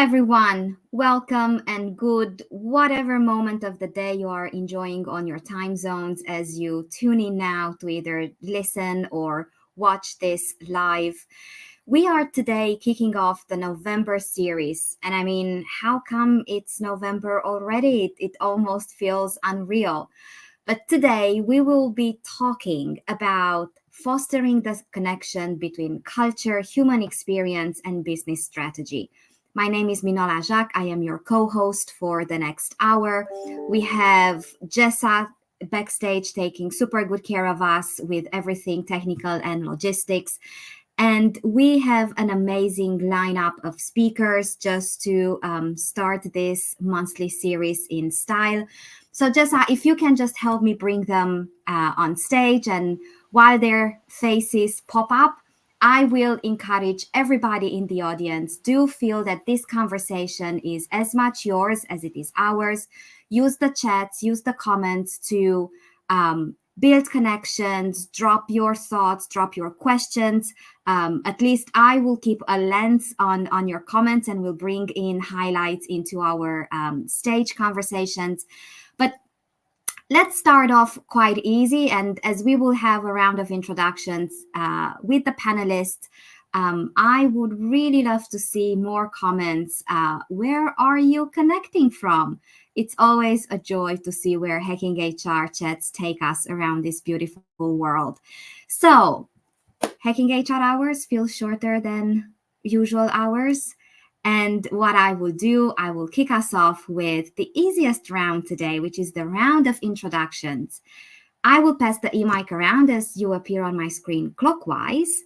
everyone. Welcome and good whatever moment of the day you are enjoying on your time zones as you tune in now to either listen or watch this live. We are today kicking off the November series. And I mean, how come it's November already? It almost feels unreal. But today we will be talking about fostering the connection between culture, human experience, and business strategy. My name is Minola Jacques. I am your co-host for the next hour. We have Jessa backstage taking super good care of us with everything technical and logistics. And we have an amazing lineup of speakers just to start this monthly series in style. So Jessa, if you can just help me bring them on stage, and while their faces pop up, I will encourage everybody in the audience, do feel that this conversation is as much yours as it is ours. Use the chats, use the comments to build connections, drop your thoughts, drop your questions. At least I will keep a lens on your comments and will bring in highlights into our stage conversations. But let's start off quite easy. And as we will have a round of introductions with the panelists, I would really love to see more comments. Where are you connecting from? It's always a joy to see where Hacking HR chats take us around this beautiful world. So, Hacking HR hours feel shorter than usual hours. And what I will do, I will kick us off with the easiest round today, which is the round of introductions. I will pass the e-mic around as you appear on my screen clockwise.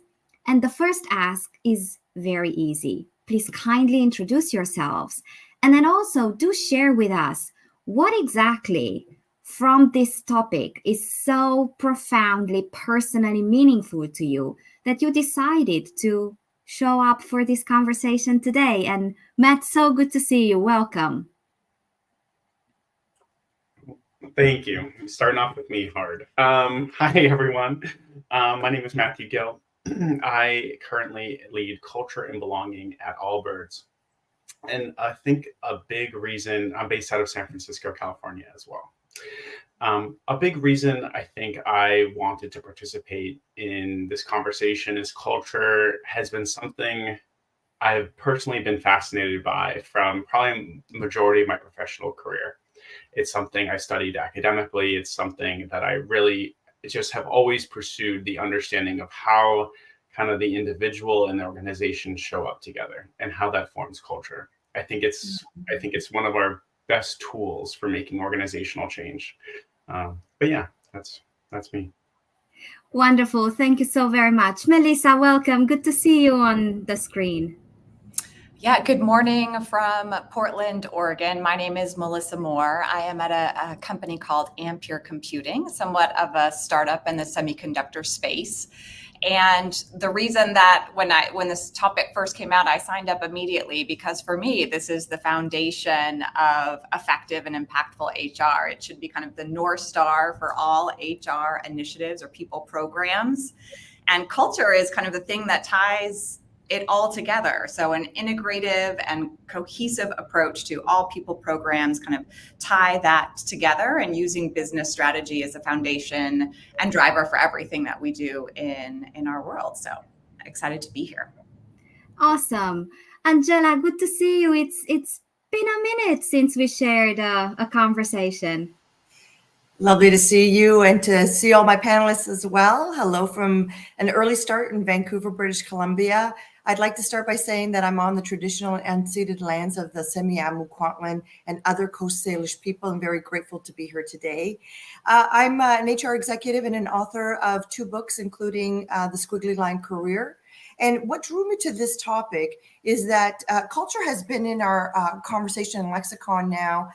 And the first ask is very easy. Please kindly introduce yourselves. And then also do share with us what exactly from this topic is so profoundly personally meaningful to you that you decided to show up for this conversation today. And Matt, so good to see you. Welcome. Thank you. Starting off with me hard. Hi, everyone. My name is Matthew Gill. I currently lead culture and belonging at Allbirds. And I think a big reason, I'm based out of San Francisco, California as well. A big reason I think I wanted to participate in this conversation is culture has been something I've personally been fascinated by from probably the majority of my professional career. It's something I studied academically. It's something that I really just have always pursued, the understanding of how kind of the individual and the organization show up together and how that forms culture. I think it's one of our best tools for making organizational change. But yeah, that's me. Wonderful. Thank you so very much. Melissa, welcome. Good to see you on the screen. Yeah, good morning from Portland, Oregon. My name is Melissa Moore. I am at a company called Ampere Computing, somewhat of a startup in the semiconductor space. And the reason that when this topic first came out, I signed up immediately because for me, this is the foundation of effective and impactful HR. It should be kind of the North Star for all HR initiatives or people programs. And culture is kind of the thing that ties it all together. So an integrative and cohesive approach to all people programs kind of tie that together, and using business strategy as a foundation and driver for everything that we do in our world. So excited to be here. Awesome. Angela, good to see you. It's been a minute since we shared a conversation. Lovely to see you and to see all my panelists as well. Hello from an early start in Vancouver, British Columbia. I'd like to start by saying that I'm on the traditional and unceded lands of the Semiahmoo, Kwantlen, and other Coast Salish people. I'm very grateful to be here today. I'm an HR executive and an author of 2 books, including The Squiggly Line Career. And what drew me to this topic is that culture has been in our conversation and lexicon now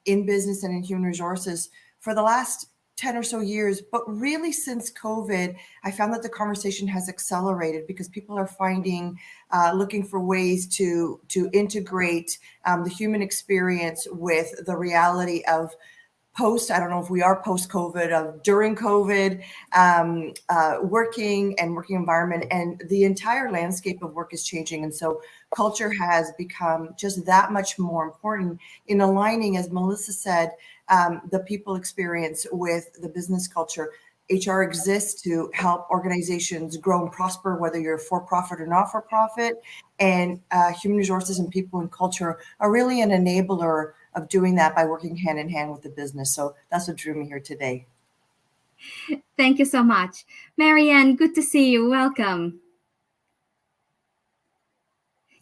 in business and in human resources for the last 10 or so years, but really since COVID, I found that the conversation has accelerated because people are looking for ways to integrate the human experience with the reality of I don't know if we are post-COVID, of during COVID, working environment, and the entire landscape of work is changing. And so culture has become just that much more important in aligning, as Melissa said, the people experience with the business culture. HR exists to help organizations grow and prosper, whether you're for-profit or not-for-profit. And human resources and people and culture are really an enabler of doing that by working hand in hand with the business. So that's what drew me here today. Thank you so much. Marianne, good to see you. Welcome.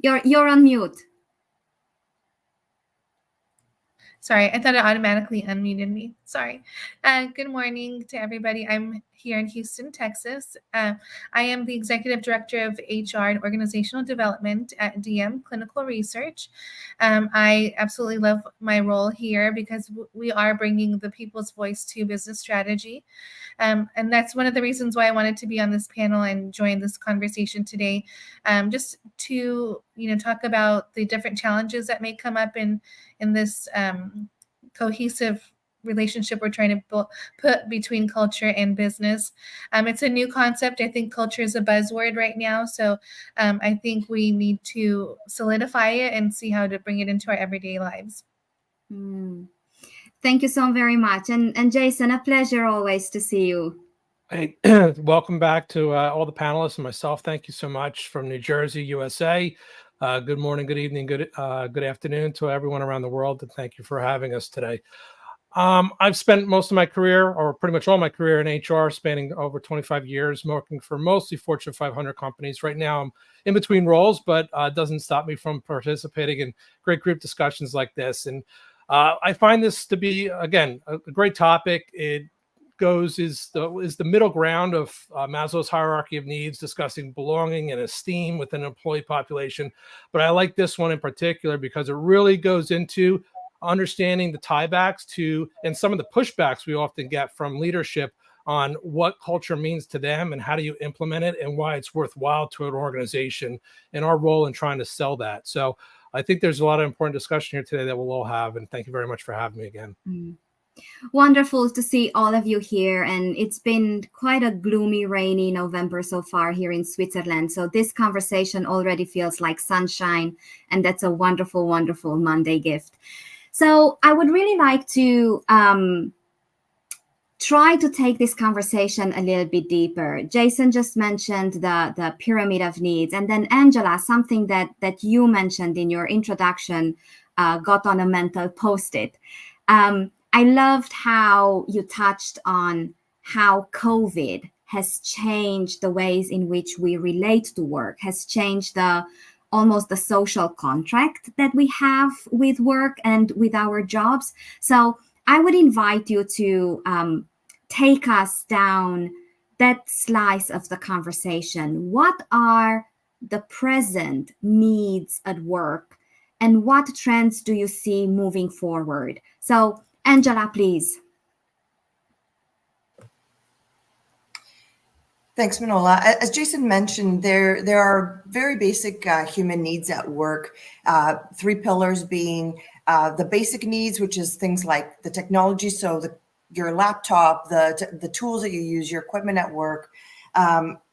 You're on mute. Sorry, I thought it automatically unmuted me. Sorry. Good morning to everybody. I'm here in Houston, Texas. I am the Executive Director of HR and Organizational Development at DM Clinical Research. I absolutely love my role here because we are bringing the people's voice to business strategy. And that's one of the reasons why I wanted to be on this panel and join this conversation today, just to talk about the different challenges that may come up in this cohesive relationship we're trying to put between culture and business. It's a new concept. I think culture is a buzzword right now. So I think we need to solidify it and see how to bring it into our everyday lives. Thank you so very much. And Jason, a pleasure always to see you. Hey, welcome back to all the panelists and myself. Thank you so much from New Jersey, USA. Good morning, good evening, good afternoon to everyone around the world. And thank you for having us today. I've spent most of my career, or pretty much all my career, in HR, spanning over 25 years, working for mostly Fortune 500 companies. Right now, I'm in between roles, but it doesn't stop me from participating in great group discussions like this. And I find this to be, again, a great topic. It is the middle ground of Maslow's hierarchy of needs, discussing belonging and esteem within an employee population. But I like this one in particular because it really goes into understanding the tiebacks to and some of the pushbacks we often get from leadership on what culture means to them and how do you implement it and why it's worthwhile to an organization and our role in trying to sell that. So I think there's a lot of important discussion here today that we'll all have. And thank you very much for having me again. Wonderful to see all of you here. And it's been quite a gloomy, rainy November so far here in Switzerland. So this conversation already feels like sunshine. And that's a wonderful, wonderful Monday gift. So I would really like to try to take this conversation a little bit deeper. Jason just mentioned the pyramid of needs. And then Angela, something that you mentioned in your introduction got on a mental post-it. I loved how you touched on how COVID has changed the ways in which we relate to work, has changed almost the social contract that we have with work and with our jobs. So I would invite you to take us down that slice of the conversation. What are the present needs at work and what trends do you see moving forward? So Angela, please. Thanks, Manola. As Jason mentioned, there are very basic human needs at work. 3 pillars being the basic needs, which is things like the technology, so your laptop, the tools that you use, your equipment at work,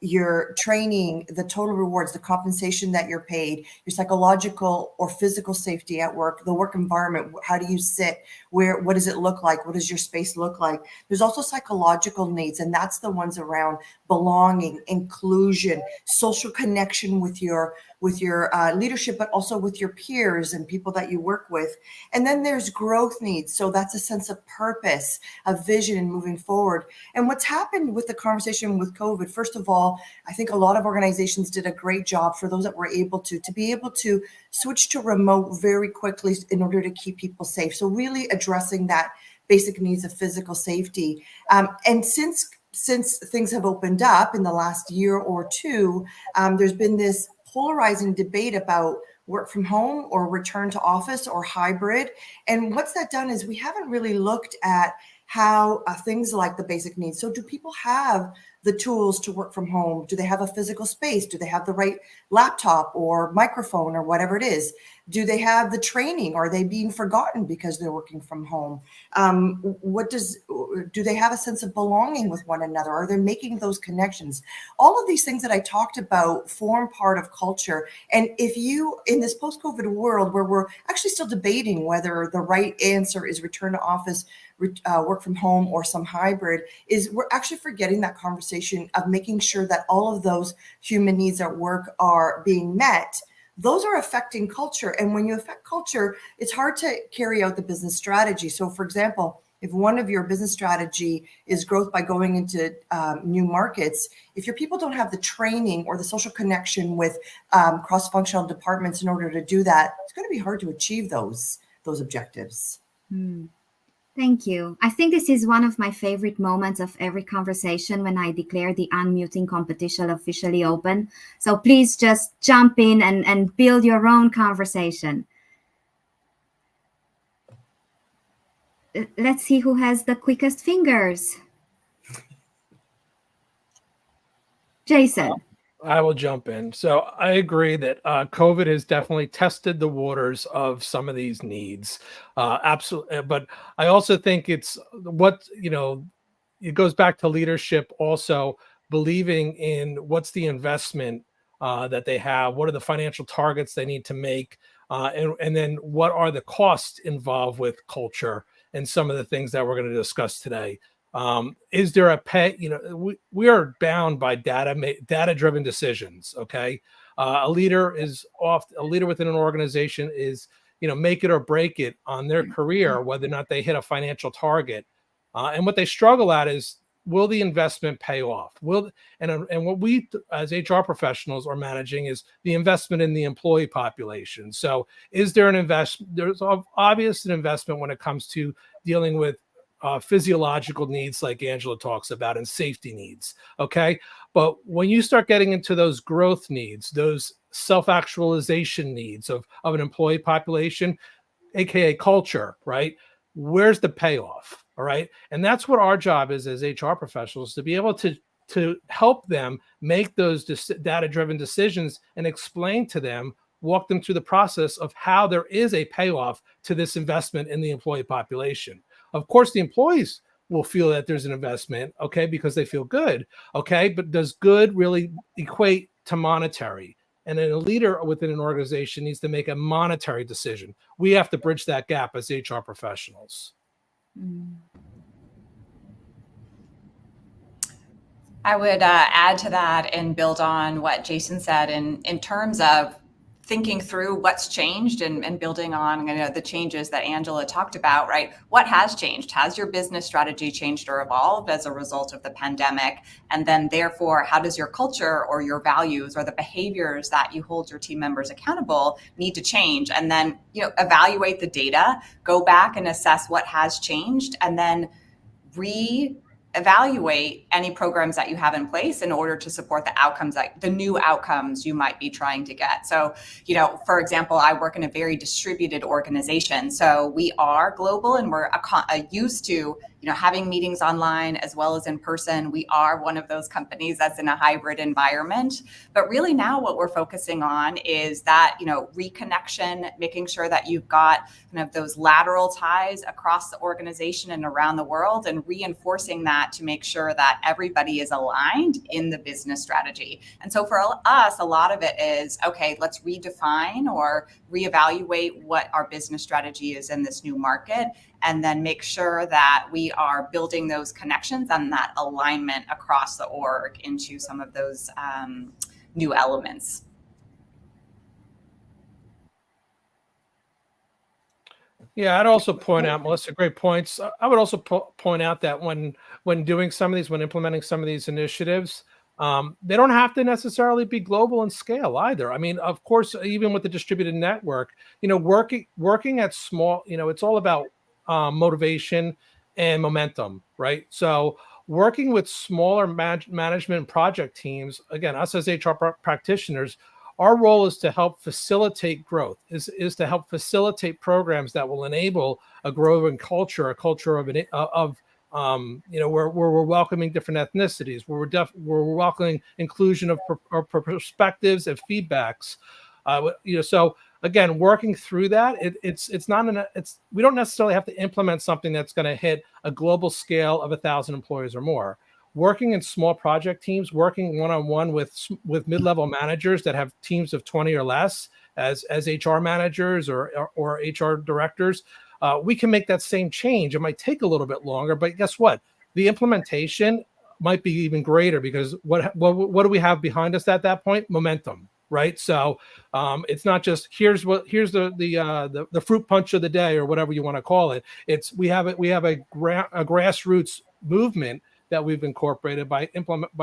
your training, the total rewards, the compensation that you're paid, your psychological or physical safety at work, the work environment, how do you sit, what does it look like, what does your space look like? There's also psychological needs, and that's the ones around belonging, inclusion, social connection with your leadership, but also with your peers and people that you work with. And then there's growth needs. So that's a sense of purpose, a vision, and moving forward. And what's happened with the conversation with COVID, first of all, I think a lot of organizations did a great job for those that were able to be able to switch to remote very quickly in order to keep people safe. So really addressing that basic needs of physical safety. And since things have opened up in the last year or two, there's been this polarizing debate about work from home or return to office or hybrid. And what's that done is we haven't really looked at how things like the basic needs. So do people have the tools to work from home? Do they have a physical space? Do they have the right laptop or microphone or whatever it is? Do they have the training? Are they being forgotten because they're working from home? Do they have a sense of belonging with one another? Are they making those connections? All of these things that I talked about form part of culture. And if you, in this post-COVID world where we're actually still debating whether the right answer is return to office, work from home, or some hybrid, is we're actually forgetting that conversation of making sure that all of those human needs at work are being met. Those are affecting culture. And when you affect culture, it's hard to carry out the business strategy. So for example, if one of your business strategy is growth by going into new markets, if your people don't have the training or the social connection with cross-functional departments in order to do that, it's going to be hard to achieve those objectives. Thank you. I think this is one of my favorite moments of every conversation when I declare the unmuting competition officially open. So please just jump in and build your own conversation. Let's see who has the quickest fingers. Jason. I will jump in. So I agree that COVID has definitely tested the waters of some of these needs. Absolutely. But I also think it's it goes back to leadership also believing in what's the investment that they have, what are the financial targets they need to make, and then what are the costs involved with culture and some of the things that we're going to discuss today. Is there a pay? We are bound by data-driven decisions. Okay, a leader within an organization is make it or break it on their career, whether or not they hit a financial target. And what they struggle at is, will the investment pay off? And what we as HR professionals are managing is the investment in the employee population. So is there an investment? There's obvious an investment when it comes to dealing with physiological needs like Angela talks about and safety needs. Okay. But when you start getting into those growth needs, those self-actualization needs of an employee population, AKA culture, right? Where's the payoff? All right. And that's what our job is as HR professionals, to be able to help them make those data-driven decisions and explain to them, walk them through the process of how there is a payoff to this investment in the employee population. Of course, the employees will feel that there's an investment, okay, because they feel good, okay, but does good really equate to monetary? And then a leader within an organization needs to make a monetary decision. We have to bridge that gap as HR professionals. I would add to that and build on what Jason said in terms of thinking through what's changed and building on the changes that Angela talked about, right? What has changed? Has your business strategy changed or evolved as a result of the pandemic? And then therefore, how does your culture or your values or the behaviors that you hold your team members accountable need to change? And then, evaluate the data, go back and assess what has changed, and then evaluate any programs that you have in place in order to support the outcomes, like the new outcomes you might be trying to get. So, for example, I work in a very distributed organization. So we are global and we're used to, having meetings online as well as in person. We are one of those companies that's in a hybrid environment. But really now what we're focusing on is that, reconnection, making sure that you've got kind of those lateral ties across the organization and around the world, and reinforcing that to make sure that everybody is aligned in the business strategy. And so for us, a lot of it is, okay, let's redefine or reevaluate what our business strategy is in this new market, and then make sure that we are building those connections and that alignment across the org into some of those new elements. Yeah, I'd also point out, Melissa, great points. I would also point out that when doing some of these, when implementing some of these initiatives, they don't have to necessarily be global in scale either. I mean, of course, even with the distributed network, working at small, it's all about motivation and momentum, right? So working with smaller management project teams, again, us as HR practitioners, our role is to help facilitate growth, is to help facilitate programs that will enable a growing culture, a culture of where we're welcoming different ethnicities, where we're welcoming inclusion of perspectives and feedbacks. So again, working through that, we don't necessarily have to implement something that's going to hit a global scale of 1,000 employees or more. Working in small project teams, working one-on-one with mid-level managers that have teams of 20 or less as HR managers or HR directors, we can make that same change. It might take a little bit longer, but guess what? The implementation might be even greater, because what do we have behind us at that point? Momentum, right? So it's not just here's the fruit punch of the day, or whatever you want to call it. We have a grassroots movement that we've incorporated by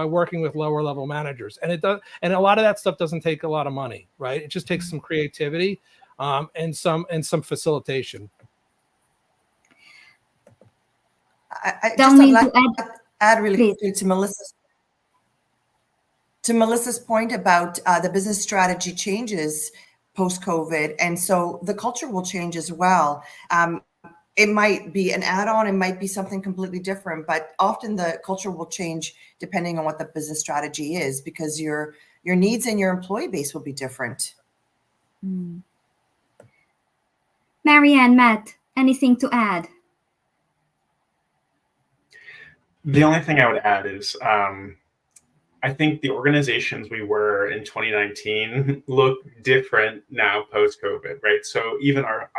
working with lower level managers, and a lot of that stuff doesn't take a lot of money, right? It just takes some creativity and some facilitation. I Don't just need like to add really please. quickly to Melissa's point about the business strategy changes post-COVID, and so the culture will change as well. It might be an add-on, it might be something completely different, but often the culture will change depending on what the business strategy is, because your needs and your employee base will be different. Marianne, Matt, anything to add? The only thing I would add is I think the organizations we were in 2019 look different now post-COVID, right? So even our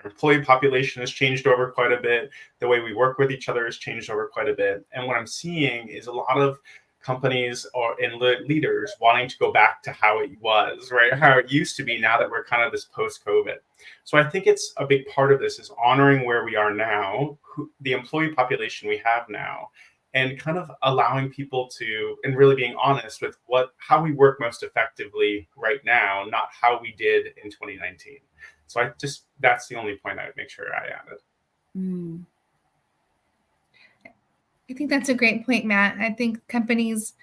employee population has changed over quite a bit. The way we work with each other has changed over quite a bit. And what I'm seeing is a lot of companies and leaders wanting to go back to how it was, right? How it used to be, now that we're kind of this post-COVID. So I think it's a big part of this is honoring where we are now, the employee population we have now, and kind of allowing people to, and really being honest with how we work most effectively right now, not how we did in 2019. So that's the only point I would make sure I added. I think that's a great point, Matt. I think companies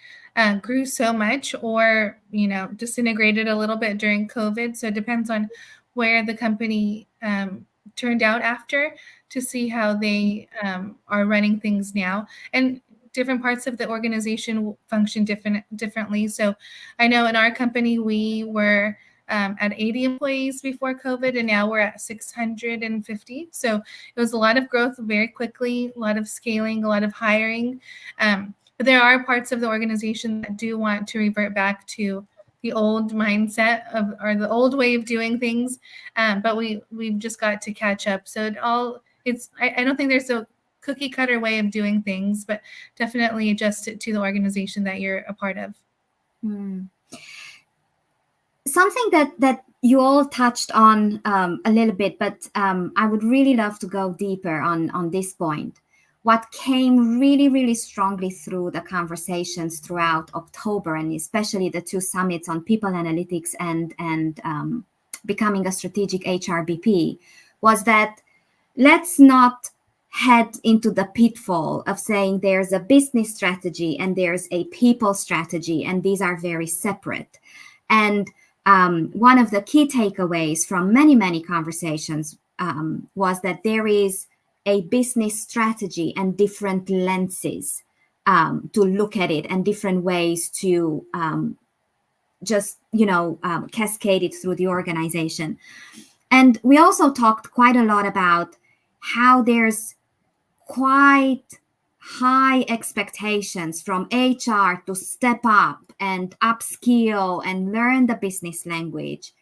grew so much, or disintegrated a little bit during COVID. So it depends on where the company turned out after, to see how they are running things now. And different parts of the organization function differently. So I know in our company, we were at 80 employees before COVID, and now we're at 650. So it was a lot of growth very quickly, a lot of scaling, a lot of hiring. But there are parts of the organization that do want to revert back to the old mindset or the old way of doing things. But we've just got to catch up. So I don't think there's a cookie cutter way of doing things, but definitely adjust it to the organization that you're a part of. Something that you all touched on a little bit, but I would really love to go deeper on this point. What came really, really strongly through the conversations throughout October, and especially the two summits on people analytics and becoming a strategic HRBP, was that let's not head into the pitfall of saying there's a business strategy and there's a people strategy, and these are very separate. And one of the key takeaways from many, many conversations was that there is a business strategy and different lenses to look at it, and different ways to cascade it through the organization. And we also talked quite a lot about how there's quite high expectations from HR to step up and upskill and learn the business language.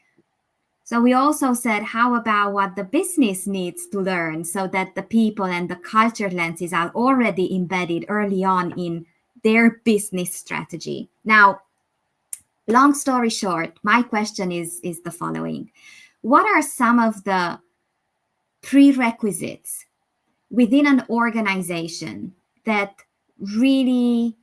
So we also said, how about what the business needs to learn, so that the people and the culture lenses are already embedded early on in their business strategy. Now, long story short, my question is the following. What are some of the prerequisites within an organization that really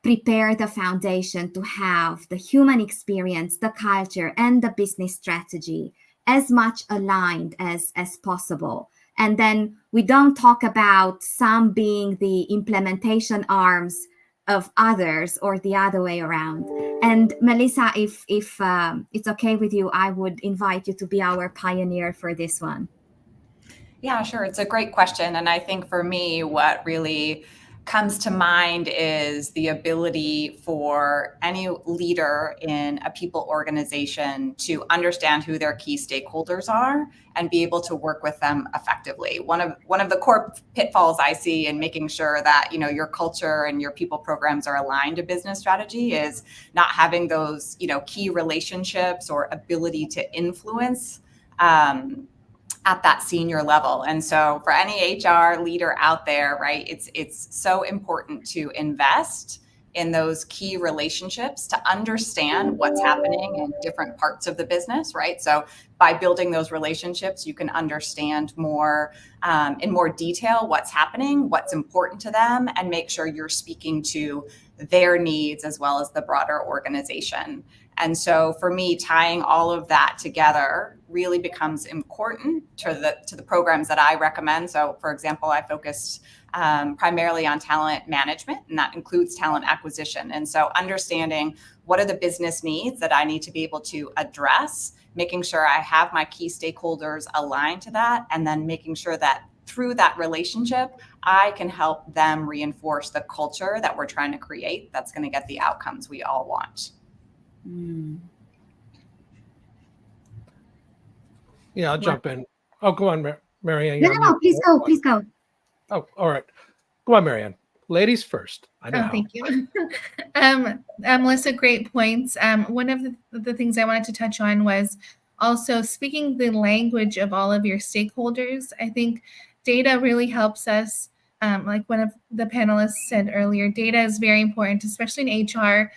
prepare the foundation to have the human experience, the culture, and the business strategy as much aligned as possible? And then we don't talk about some being the implementation arms of others, or the other way around. And Melissa, if it's okay with you, I would invite you to be our pioneer for this one. Yeah, sure. It's a great question. And I think for me, what really comes to mind is the ability for any leader in a people organization to understand who their key stakeholders are and be able to work with them effectively. One of the core pitfalls I see in making sure that, you know, your culture and your people programs are aligned to business strategy is not having those, you know, key relationships or ability to influence at that senior level. And so for any HR leader out there, right, it's so important to invest in those key relationships to understand what's happening in different parts of the business, right? So by building those relationships, you can understand more in more detail what's happening, what's important to them, and make sure you're speaking to their needs as well as the broader organization. And so for me, tying all of that together really becomes important to the programs that I recommend. So for example, I focused primarily on talent management, and that includes talent acquisition. And so understanding what are the business needs that I need to be able to address, making sure I have my key stakeholders aligned to that, and then making sure that through that relationship, I can help them reinforce the culture that we're trying to create that's going to get the outcomes we all want. Yeah, I'll jump in. Oh, go on, Marianne. No, please go, please go. Oh, all right. Go on, Marianne. Ladies first. I know. Oh, thank you. Melissa, great points. One of the things I wanted to touch on was also speaking the language of all of your stakeholders. I think data really helps us. Like one of the panelists said earlier, data is very important, especially in HR.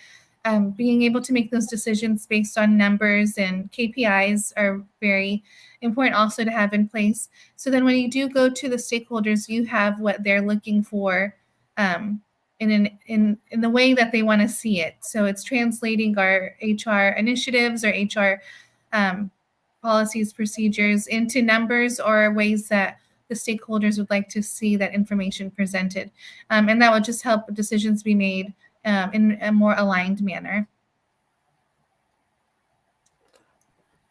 Being able to make those decisions based on numbers and KPIs are very important also to have in place. So then when you do go to the stakeholders, you have what they're looking for in the way that they want to see it. So it's translating our HR initiatives or HR policies, procedures into numbers or ways that the stakeholders would like to see that information presented. And that will just help decisions be made in a more aligned manner.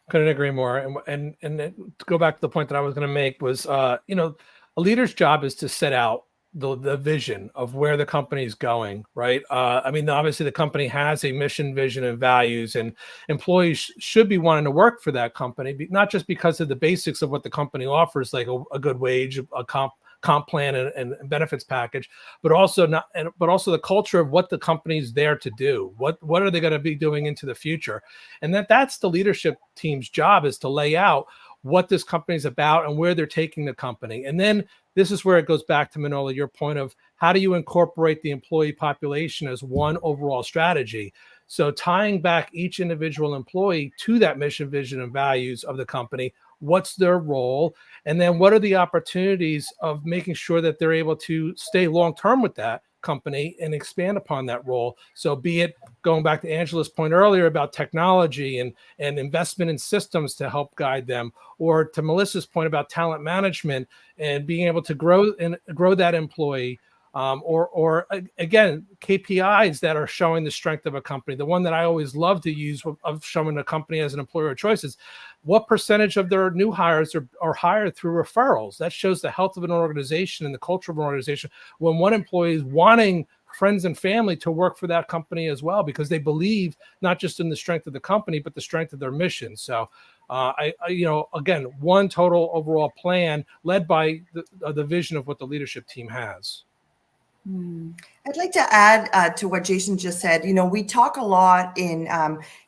Couldn't agree more. And to go back to the point that I was going to make was, you know, a leader's job is to set out the vision of where the company is going, right? I mean, obviously the company has a mission, vision, and values, and employees should be wanting to work for that company, not just because of the basics of what the company offers, like a good wage, a comp plan and benefits package, but also the culture of what the company's there to do. What are they going to be doing into the future? And that's the leadership team's job, is to lay out what this company's about and where they're taking the company. And then this is where it goes back to Manola, your point of how do you incorporate the employee population as one overall strategy? So tying back each individual employee to that mission, vision, and values of the company. What's their role? And then what are the opportunities of making sure that they're able to stay long-term with that company and expand upon that role? So be it going back to Angela's point earlier about technology and investment in systems to help guide them, or to Melissa's point about talent management and being able to grow that employee, or again, KPIs that are showing the strength of a company. The one that I always love to use of showing a company as an employer of choice is what percentage of their new hires are hired through referrals. That shows the health of an organization and the culture of an organization when one employee is wanting friends and family to work for that company as well, because they believe not just in the strength of the company, but the strength of their mission. So I again, one total overall plan led by the vision of what the leadership team has. I'd like to add to what Jason just said. You know, we talk a lot in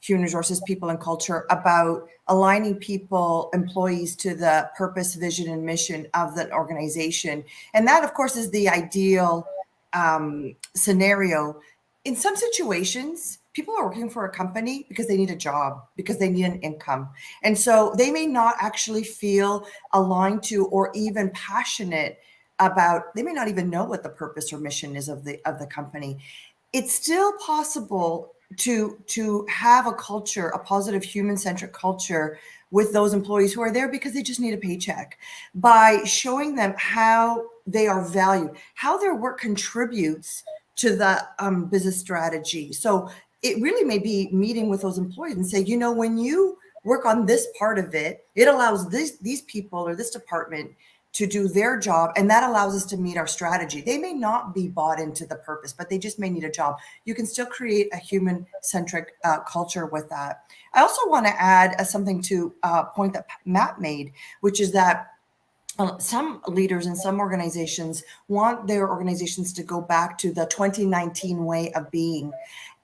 human resources, people, and culture about aligning people, employees, to the purpose, vision, and mission of the organization. And that, of course, is the ideal scenario. In some situations, people are working for a company because they need a job, because they need an income. And so they may not actually feel aligned to or even passionate about, they may not even know what the purpose or mission is of the company. It's still possible to have a culture, a positive human-centric culture with those employees who are there because they just need a paycheck, by showing them how they are valued, how their work contributes to the business strategy. So it really may be meeting with those employees and say, you know, when you work on this part of it, it allows these people or this department to do their job, and that allows us to meet our strategy. They may not be bought into the purpose, but they just may need a job. You can still create a human-centric culture with that. I also want to add something to a point that Matt made, which is that some leaders in some organizations want their organizations to go back to the 2019 way of being.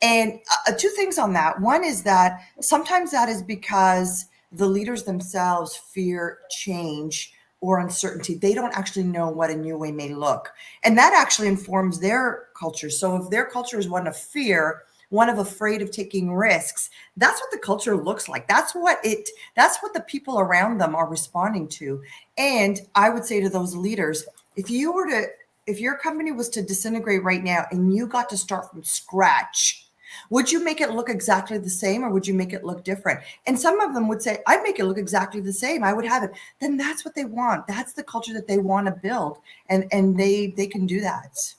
And two things on that. One is that sometimes that is because the leaders themselves fear change or uncertainty. They don't actually know what a new way may look. And that actually informs their culture. So if their culture is one of fear, one of afraid of taking risks, that's what the culture looks like. That's what the people around them are responding to. And I would say to those leaders, if your company was to disintegrate right now and you got to start from scratch, would you make it look exactly the same, or would you make it look different? And some of them would say, I'd make it look exactly the same. I would have it. Then that's what they want. That's the culture that they want to build. And they can do that.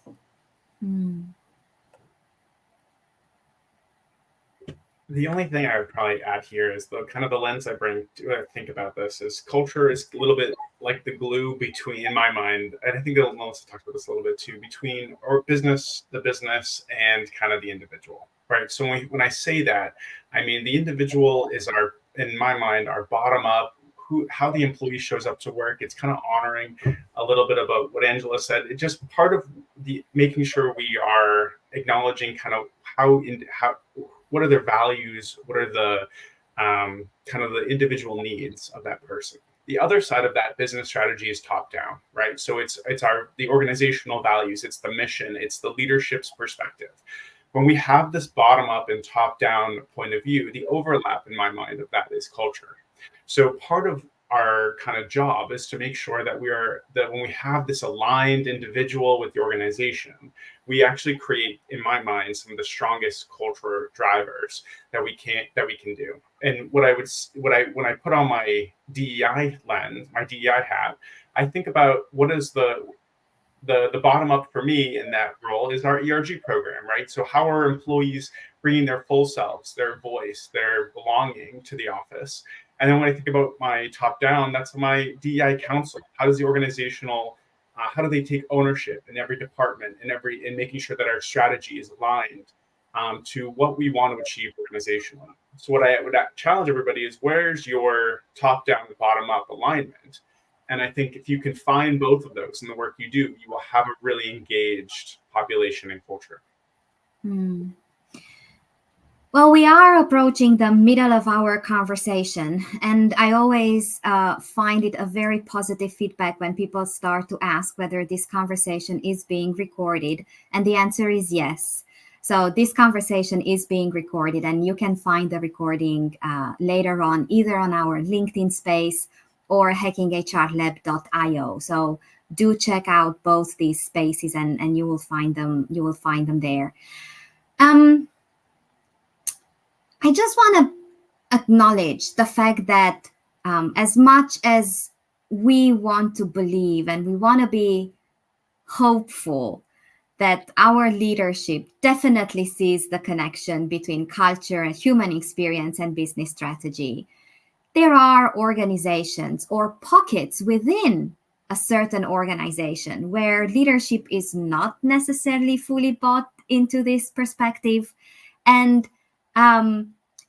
The only thing I would probably add here is the kind of the lens I bring to think about this is culture is a little bit like the glue between, in my mind, and I think that Melissa talked about this a little bit too, between the business and kind of the individual, right? So when I say that, I mean the individual is in my mind, our bottom up, how the employee shows up to work. It's kind of honoring a little bit about what Angela said. It's just part of the making sure we are acknowledging kind of what are their values, what are the kind of the individual needs of that person. The other side of that business strategy is top down, right? So it's the organizational values, it's the mission, it's the leadership's perspective. When we have this bottom up and top down point of view, the overlap in my mind of that is culture. So part of our kind of job is to make sure that when we have this aligned individual with the organization, we actually create, in my mind, some of the strongest cultural drivers that we can do. And when I put on my DEI lens, my DEI hat, I think about what is the bottom up for me in that role is our ERG program, right? So how are employees bringing their full selves, their voice, their belonging to the office? And then when I think about my top down, that's my DEI council. How does the organizational, how do they take ownership in every department in making sure that our strategy is aligned to what we want to achieve organizationally? So what I would challenge everybody is, where's your top down and bottom up alignment? And I think if you can find both of those in the work you do, you will have a really engaged population and culture. Well, we are approaching the middle of our conversation, and I always find it a very positive feedback when people start to ask whether this conversation is being recorded, and the answer is yes. So this conversation is being recorded, and you can find the recording later on, either on our LinkedIn space or hackinghrlab.io. So do check out both these spaces, and you will find them. You will find them there. I just want to acknowledge the fact that as much as we want to believe and we want to be hopeful that our leadership definitely sees the connection between culture and human experience and business strategy, there are organizations or pockets within a certain organization where leadership is not necessarily fully bought into this perspective. And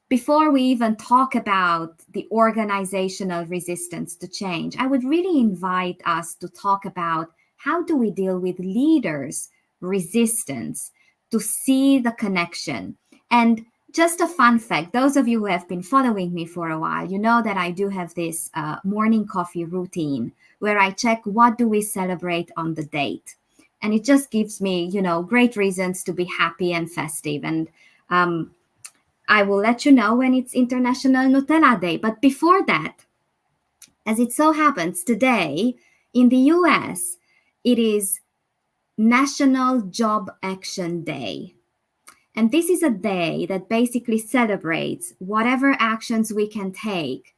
before we even talk about the organizational resistance to change, I would really invite us to talk about how do we deal with leaders' resistance to see the connection. And just a fun fact, those of you who have been following me for a while, you know that I do have this morning coffee routine where I check what do we celebrate on the date. And it just gives me, great reasons to be happy and festive. And I will let you know when it's International Nutella Day. But before that, as it so happens, today in the US, it is National Job Action Day. And this is a day that basically celebrates whatever actions we can take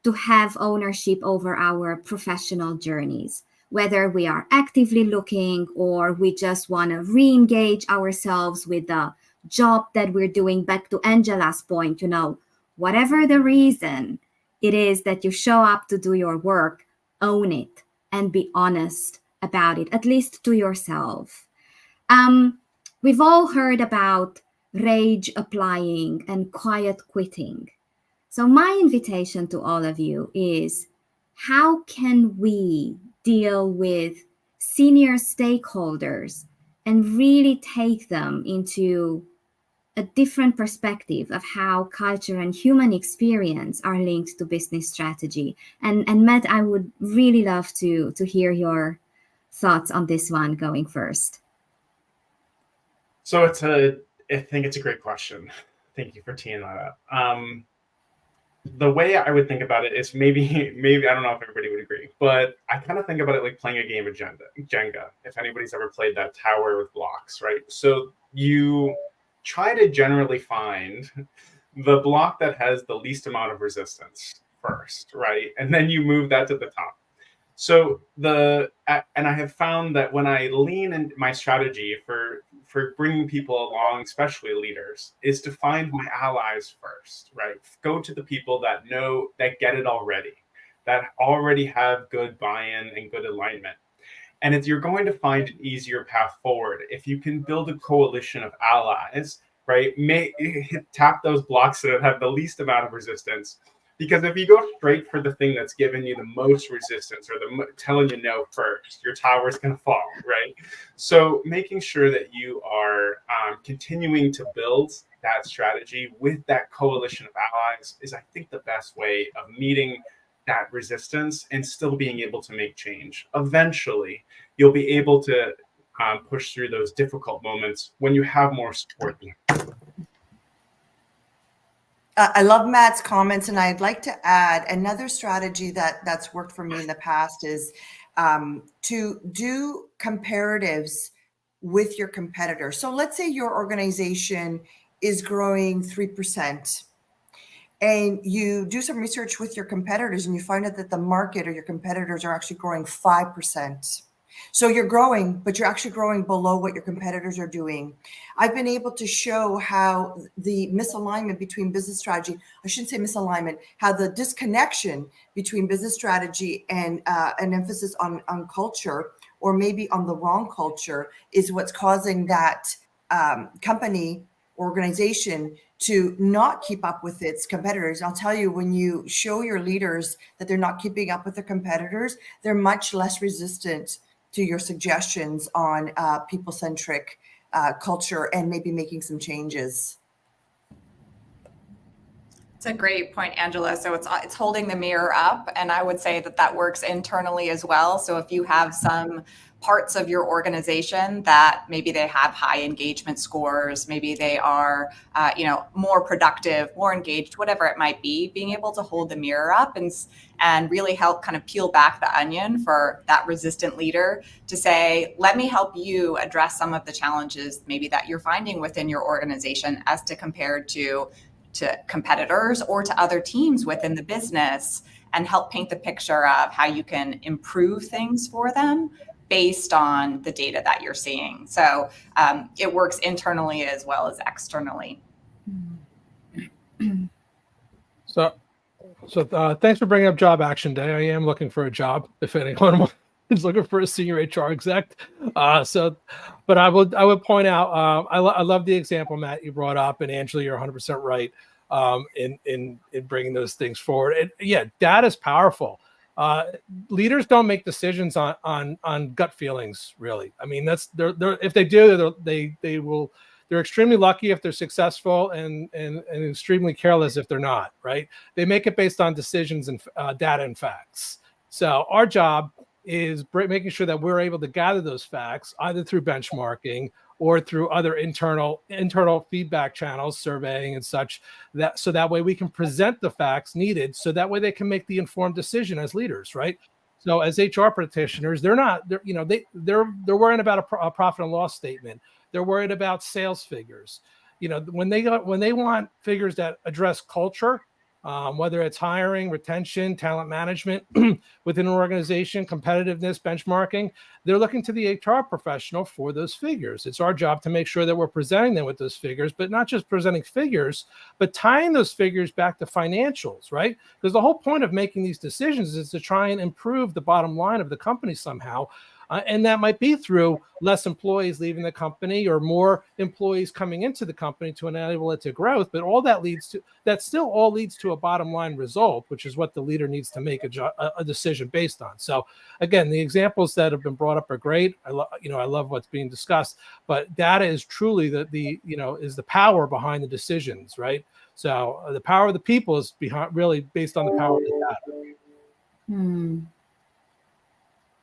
to have ownership over our professional journeys, whether we are actively looking or we just want to re-engage ourselves with the job that we're doing. Back to Angela's point, whatever the reason it is that you show up to do your work, own it and be honest about it, at least to yourself. We've all heard about rage applying and quiet quitting. So my invitation to all of you is, how can we deal with senior stakeholders and really take them into a different perspective of how culture and human experience are linked to business strategy? And Matt, I would really love to hear your thoughts on this one going first. So I think it's a great question. Thank you for teeing that up. The way I would think about it is maybe I don't know if everybody would agree, but I kind of think about it like playing a game of Jenga. If anybody's ever played that tower with blocks, right? So you try to generally find the block that has the least amount of resistance first, right? And then you move that to the top. So and I have found that when I lean in my strategy for bringing people along, especially leaders, is to find my allies first, right? Go to the people that know, that get it already, that already have good buy-in and good alignment. And if you're going to find an easier path forward, if you can build a coalition of allies, right? Tap those blocks that have the least amount of resistance. Because if you go straight for the thing that's giving you the most resistance or telling you no first, your tower is going to fall, right? So making sure that you are continuing to build that strategy with that coalition of allies is, I think, the best way of meeting that resistance and still being able to make change. Eventually, you'll be able to push through those difficult moments when you have more support. I love Matt's comments, and I'd like to add another strategy that's worked for me in the past is to do comparatives with your competitors. So let's say your organization is growing 3%, and you do some research with your competitors, and you find out that the market or your competitors are actually growing 5%. So you're growing, but you're actually growing below what your competitors are doing. I've been able to show how the misalignment between business strategy, I shouldn't say misalignment, how the disconnection between business strategy and an emphasis on culture, or maybe on the wrong culture, is what's causing that company, organization to not keep up with its competitors. I'll tell you, when you show your leaders that they're not keeping up with their competitors, they're much less resistant to your suggestions on people-centric culture and maybe making some changes. It's a great point, Angela. So it's holding the mirror up, and I would say that works internally as well. So if you have some parts of your organization that maybe they have high engagement scores, maybe they are, more productive, more engaged, whatever it might be, being able to hold the mirror up and really help kind of peel back the onion for that resistant leader to say, let me help you address some of the challenges maybe that you're finding within your organization as to compared to competitors or to other teams within the business, and help paint the picture of how you can improve things for them based on the data that you're seeing. So it works internally as well as externally. So thanks for bringing up Job Action Day. I am looking for a job if anyone is looking for a senior HR exec. But I would point out, I love the example, Matt, you brought up, and Angela, you're 100% right in bringing those things forward. And yeah, data is powerful. Leaders don't make decisions on gut feelings, really. I mean, if they do, they're extremely lucky if they're successful, and extremely careless if they're not, right? They make it based on decisions and data and facts. So our job is making sure that we're able to gather those facts either through benchmarking or through other internal feedback channels, surveying and such, so that way we can present the facts needed, so that way they can make the informed decision as leaders, right? So as HR practitioners, they're worrying about a profit and loss statement. They're worried about sales figures. When they want figures that address culture, whether it's hiring, retention, talent management within an organization, competitiveness, benchmarking. They're looking to the HR professional for those figures. It's our job to make sure that we're presenting them with those figures, but not just presenting figures, but tying those figures back to financials, right? Because the whole point of making these decisions is to try and improve the bottom line of the company somehow. And that might be through less employees leaving the company or more employees coming into the company to enable it to growth. But all that still all leads to a bottom line result, which is what the leader needs to make a decision based on. So again, the examples that have been brought up are great. I love what's being discussed, but data is truly is the power behind the decisions, right? So the power of the people is really based on the power of the data.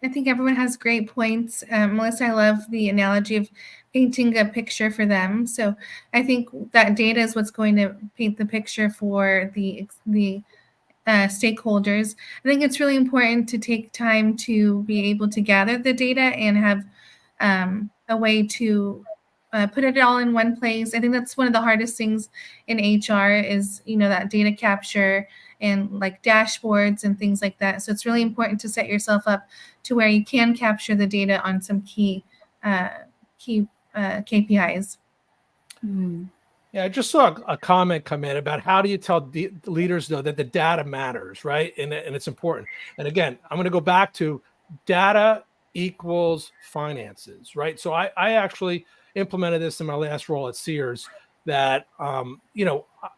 I think everyone has great points. Melissa, I love the analogy of painting a picture for them. So I think that data is what's going to paint the picture for the stakeholders. I think it's really important to take time to be able to gather the data and have a way to put it all in one place. I think that's one of the hardest things in HR is, that data capture and like dashboards and things like that. So it's really important to set yourself up to where you can capture the data on some key KPIs. Yeah, I just saw a comment come in about how do you tell the leaders though that the data matters, right? And it's important. And again, I'm going to go back to data equals finances, right? So I actually implemented this in my last role at Sears. That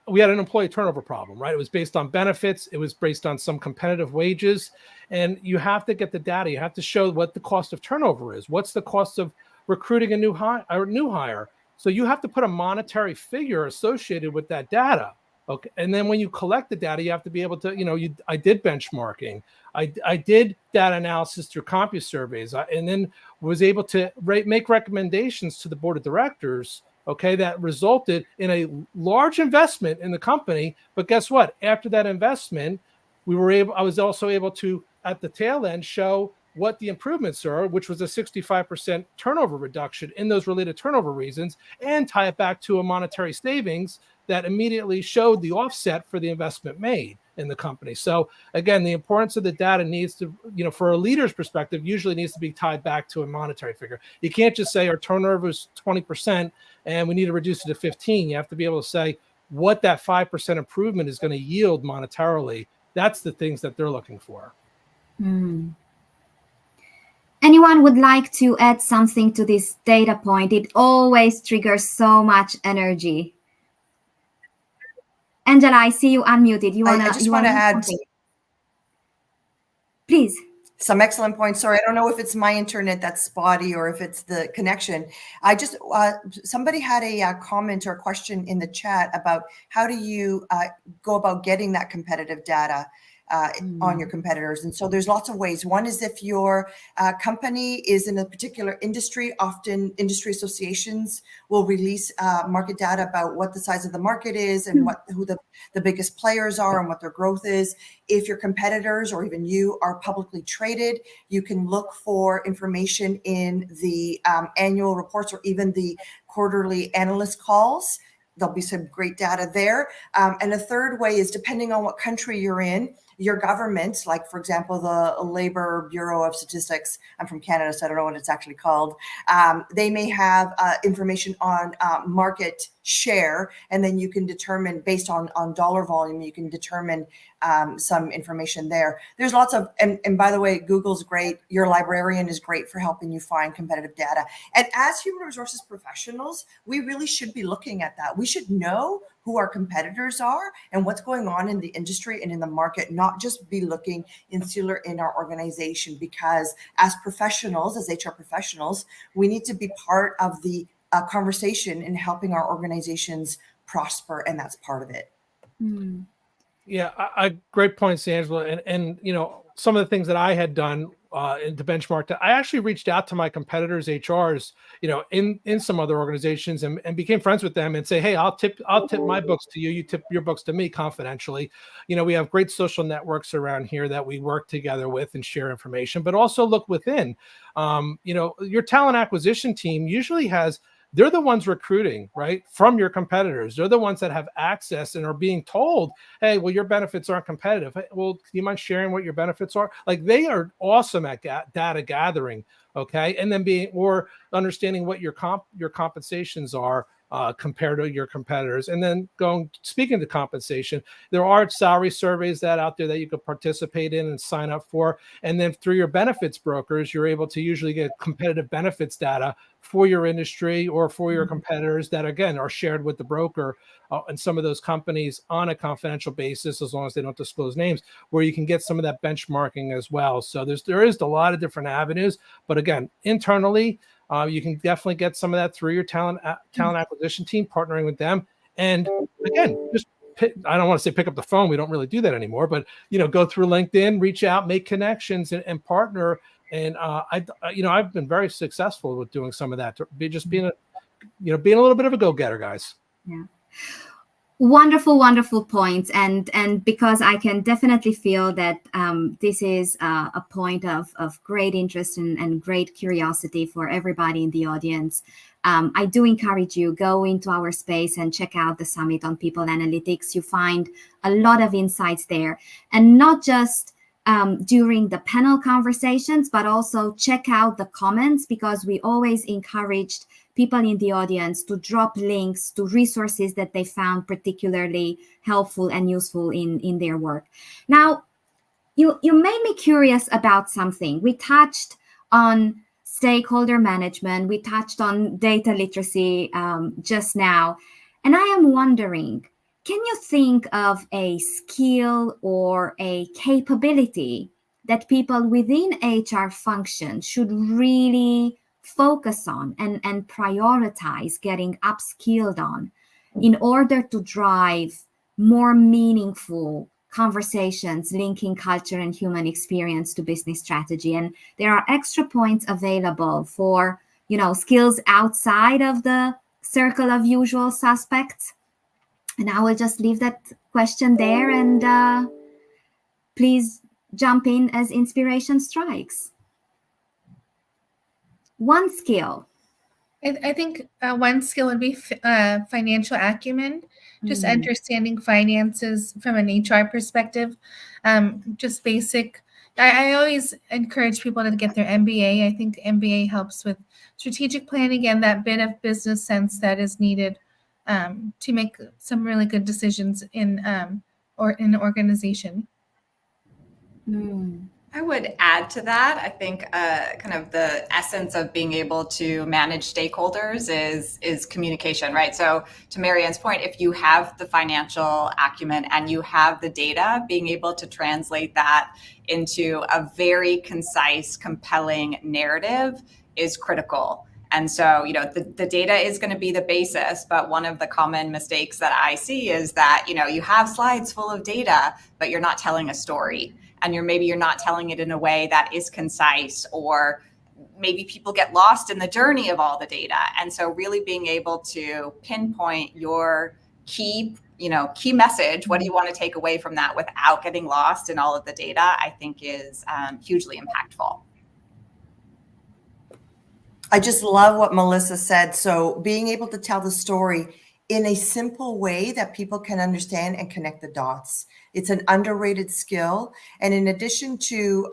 we had an employee turnover problem, right? It was based on benefits, it was based on some competitive wages, and you have to get the data. You have to show what the cost of turnover is. What's the cost of recruiting a new hire? So you have to put a monetary figure associated with that data. Okay, and then when you collect the data, you have to be able to, I did benchmarking, I did data analysis through CompuSurveys, and then was able to make recommendations to the board of directors. Okay, that resulted in a large investment in the company. But guess what? After that investment, I was also able to, at the tail end, show what the improvements are, which was a 65% turnover reduction in those related turnover reasons, and tie it back to a monetary savings that immediately showed the offset for the investment made in the company. So again, the importance of the data needs to, for a leader's perspective, usually needs to be tied back to a monetary figure. You can't just say our turnover is 20% and we need to reduce it to 15. You have to be able to say what that 5% improvement is going to yield monetarily. That's the things that they're looking for. Anyone would like to add something to this data point? It always triggers so much energy. Angela, I see you unmuted. I just want to add something? Please. Some excellent points. Sorry, I don't know if it's my internet that's spotty or if it's the connection. Somebody had a comment or a question in the chat about how do you go about getting that competitive data on your competitors. And so there's lots of ways. One is if your company is in a particular industry, often industry associations will release market data about what the size of the market is and who the biggest players are and what their growth is. If your competitors or even you are publicly traded, you can look for information in the annual reports or even the quarterly analyst calls. There'll be some great data there. And a third way is depending on what country you're in, your government, like for example, the Labor Bureau of Statistics, I'm from Canada, so I don't know what it's actually called. They may have information on market share, and then you can determine based on dollar volume, you can determine some information there. There's lots of, and by the way, Google's great. Your librarian is great for helping you find competitive data. And as human resources professionals, we really should be looking at that. We should know who our competitors are and what's going on in the industry and in the market, not just be looking insular in our organization, because as professionals, as HR professionals, we need to be part of the conversation in helping our organizations prosper, and that's part of it. Yeah, great points, Angela. And some of the things that I had done to benchmark that, I actually reached out to my competitors' HRs, in some other organizations and became friends with them and say, hey, I'll tip my books to you. You tip your books to me confidentially. We have great social networks around here that we work together with and share information, but also look within. Your talent acquisition team usually has they're the ones recruiting, right, from your competitors. They're the ones that have access and are being told, hey, well, your benefits aren't competitive. Hey, well, do you mind sharing what your benefits are? Like, they are awesome at data gathering, okay, and then understanding what your compensations are compared to your competitors. And then speaking to compensation, there are salary surveys that out there that you could participate in and sign up for. And then through your benefits brokers, you're able to usually get competitive benefits data for your industry or for your competitors that, again, are shared with the broker and some of those companies on a confidential basis, as long as they don't disclose names, where you can get some of that benchmarking as well. So there is a lot of different avenues. But again, internally, you can definitely get some of that through your talent acquisition team, partnering with them. And again, I don't want to say pick up the phone. We don't really do that anymore, but, go through LinkedIn, reach out, make connections and partner. And I've been very successful with doing some of that, being a little bit of a go-getter, guys. Yeah. Wonderful points, and because I can definitely feel that this is a point of great interest and great curiosity for everybody in the audience. I do encourage you, go into our space and check out the Summit on People Analytics. You find a lot of insights there, and not just during the panel conversations, but also check out the comments, because we always encouraged people in the audience to drop links to resources that they found particularly helpful and useful in their work. Now, you made me curious about something. We touched on stakeholder management. We touched on data literacy just now. And I am wondering, can you think of a skill or a capability that people within HR function should really focus on and prioritize getting upskilled on in order to drive more meaningful conversations linking culture and human experience to business strategy? And there are extra points available for, skills outside of the circle of usual suspects. And I will just leave that question there, and please jump in as inspiration strikes. One skill. I think one skill would be financial acumen, just understanding finances from an HR perspective, just basic. I always encourage people to get their MBA. I think MBA helps with strategic planning and that bit of business sense that is needed to make some really good decisions in an organization. I would add to that. I think kind of the essence of being able to manage stakeholders is communication, right? So to Marianne's point, if you have the financial acumen and you have the data, being able to translate that into a very concise, compelling narrative is critical. And so, the data is going to be the basis, but one of the common mistakes that I see is that, you have slides full of data, but you're not telling a story. And you're not telling it in a way that is concise, or maybe people get lost in the journey of all the data. And so really being able to pinpoint your key message, what do you want to take away from that without getting lost in all of the data, I think is hugely impactful. I just love what Melissa said. So being able to tell the story in a simple way that people can understand and connect the dots. It's an underrated skill. And in addition to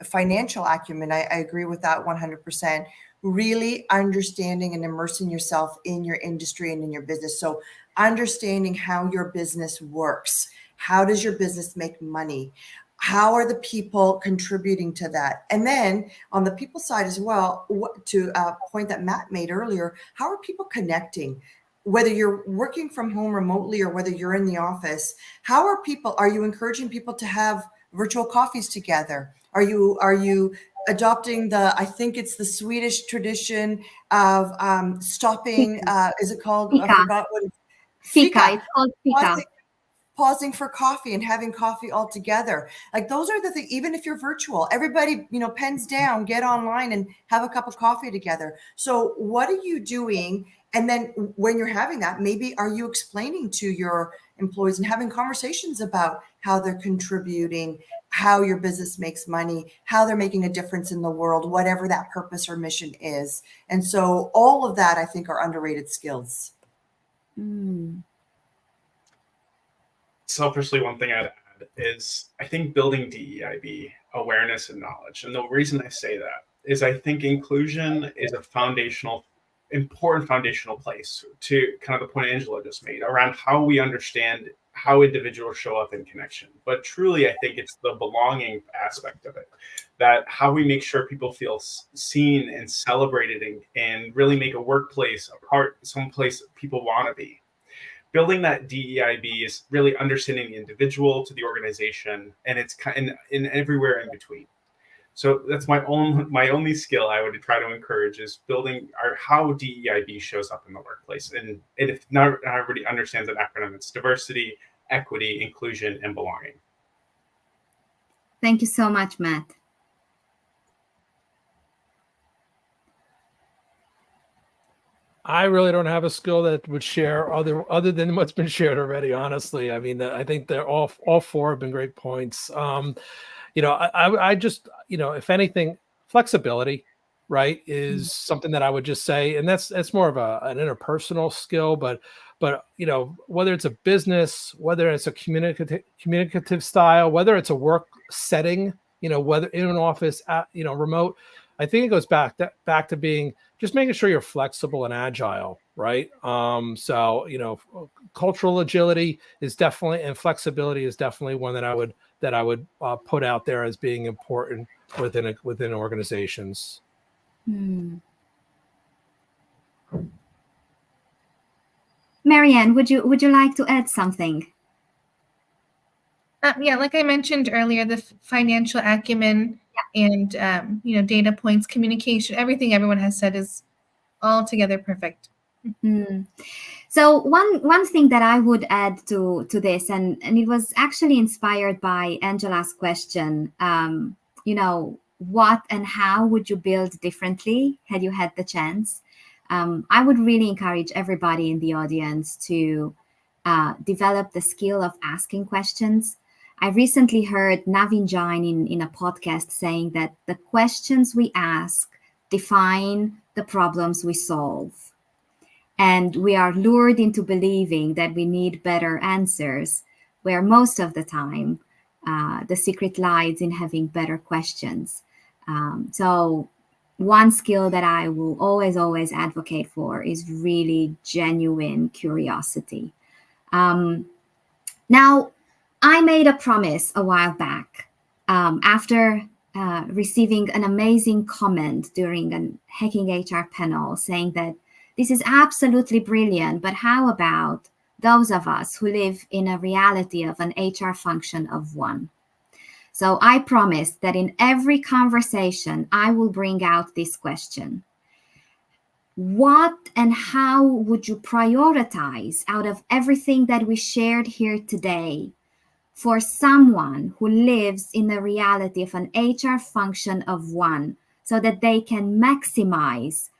financial acumen, I agree with that 100%, really understanding and immersing yourself in your industry and in your business. So understanding how your business works. How does your business make money? How are the people contributing to that? And then on the people side as well, to a point that Matt made earlier, how are people connecting? Whether you're working from home remotely or whether you're in the office, are you encouraging people to have virtual coffees together? Are you adopting I think it's the Swedish tradition of stopping, is it called? Fika. I forgot what Fika. It's called Fika. pausing for coffee and having coffee all together. Like those are the things, even if you're virtual, everybody, pens down, get online and have a cup of coffee together. So what are you doing? And then when you're having that, maybe are you explaining to your employees and having conversations about how they're contributing, how your business makes money, how they're making a difference in the world, whatever that purpose or mission is. And so all of that, I think, are underrated skills. Selfishly, one thing I'd add is I think building DEIB awareness and knowledge. And the reason I say that is I think inclusion is a important foundational place to kind of the point Angela just made around how we understand how individuals show up in connection. But truly, I think it's the belonging aspect of it, that how we make sure people feel seen and celebrated and really make a workplace a part, someplace people want to be. Building that DEIB is really understanding the individual to the organization, and it's kind of in everywhere in between. So that's my only skill I would try to encourage is building how DEIB shows up in the workplace. And if not everybody understands that acronym, it's diversity, equity, inclusion, and belonging. Thank you so much, Matt. I really don't have a skill that would share other than what's been shared already. Honestly, I mean, I think they're all four have been great points. I just, if anything, flexibility, right, is something that I would just say, and that's more of an interpersonal skill, but whether it's a business, whether it's a communicative style, whether it's a work setting, whether in an office, remote, I think it goes back to being just making sure you're flexible and agile, right? Cultural agility is definitely, and flexibility is definitely one that I would put out there as being important within organizations. Marianne, would you like to add something? Yeah, like I mentioned earlier, the financial acumen and data points, communication, everything everyone has said is all together perfect. So one thing that I would add to this, and it was actually inspired by Angela's question, what and how would you build differently had you had the chance? I would really encourage everybody in the audience to develop the skill of asking questions. I recently heard Navin Jain in a podcast saying that the questions we ask define the problems we solve. And we are lured into believing that we need better answers, where most of the time the secret lies in having better questions. So one skill that I will always advocate for is really genuine curiosity. Now, I made a promise a while back after receiving an amazing comment during a Hacking HR panel saying that this is absolutely brilliant, but how about those of us who live in a reality of an HR function of one? So I promised that in every conversation, I will bring out this question. What and how would you prioritize out of everything that we shared here today for someone who lives in the reality of an HR function of one so that they can maximize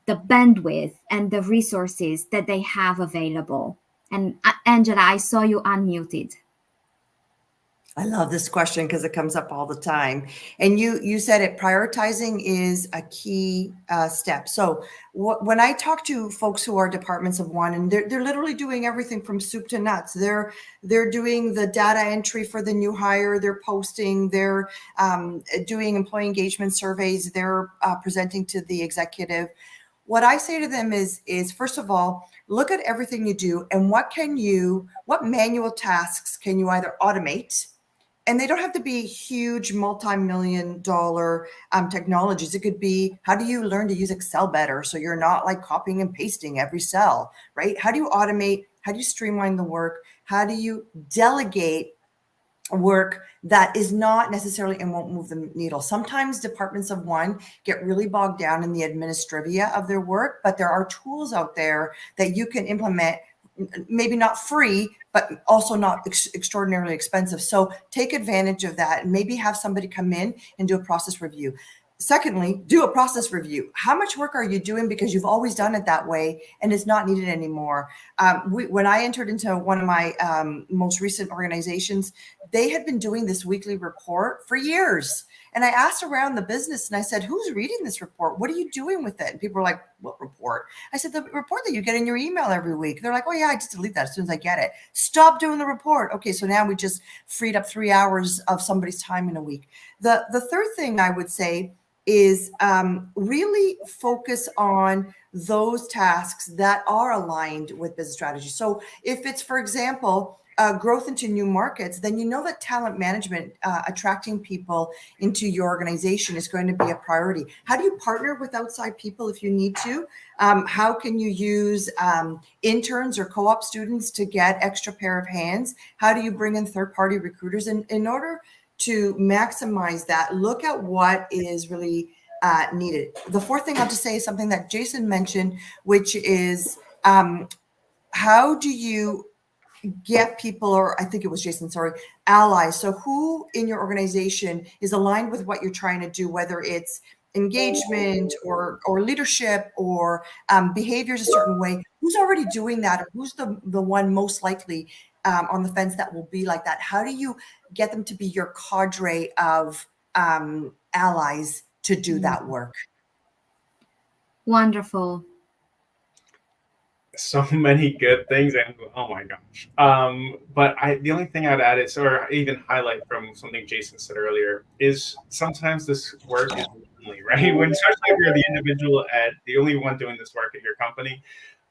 the bandwidth and the resources that they have available? And Angela, I saw you unmuted. I love this question because it comes up all the time. And you said it, prioritizing is a key step. So when I talk to folks who are departments of one, and they're literally doing everything from soup to nuts. They're doing the data entry for the new hire. They're posting. They're doing employee engagement surveys. They're presenting to the executive. What I say to them is first of all, look at everything you do and what manual tasks can you either automate. And they don't have to be huge multi-million-dollar technologies. It could be, how do you learn to use Excel better so you're not like copying and pasting every cell, right? How do you automate? How do you streamline the work? How do you delegate work that is not necessarily and won't move the needle? Sometimes departments of one get really bogged down in the administrivia of their work, but there are tools out there that you can implement maybe not free, but also not extraordinarily expensive. So take advantage of that and maybe have somebody come in and do a process review. Secondly, do a process review. How much work are you doing because you've always done it that way and it's not needed anymore? When I entered into one of my most recent organizations, they had been doing this weekly report for years. And I asked around the business and I said, who's reading this report? What are you doing with it? And people were like, what report? I said, the report that you get in your email every week. They're like, oh yeah, I just delete that as soon as I get it. Stop doing the report. Okay, so now we just freed up 3 hours of somebody's time in a week. The third thing I would say is really focus on those tasks that are aligned with business strategy. So if it's, for example, growth into new markets, then you know that talent management, attracting people into your organization is going to be a priority. How do you partner with outside people if you need to? How can you use interns or co-op students to get extra pair of hands? How do you bring in third-party recruiters? In order to maximize that, look at what is really needed. The fourth thing I'll just say is something that Jason mentioned, which is how do you get people, or I think it was Jason, sorry, allies. So who in your organization is aligned with what you're trying to do, whether it's engagement or leadership or behaviors a certain way, who's already doing that, or who's the one most likely on the fence that will be like that? How do you get them to be your cadre of allies to do that work? Wonderful. So many good things, and oh my gosh. But the only thing I'd add is, or even highlight from something Jason said earlier, is sometimes this work is lonely, right? When, especially if you're the individual the only one doing this work at your company,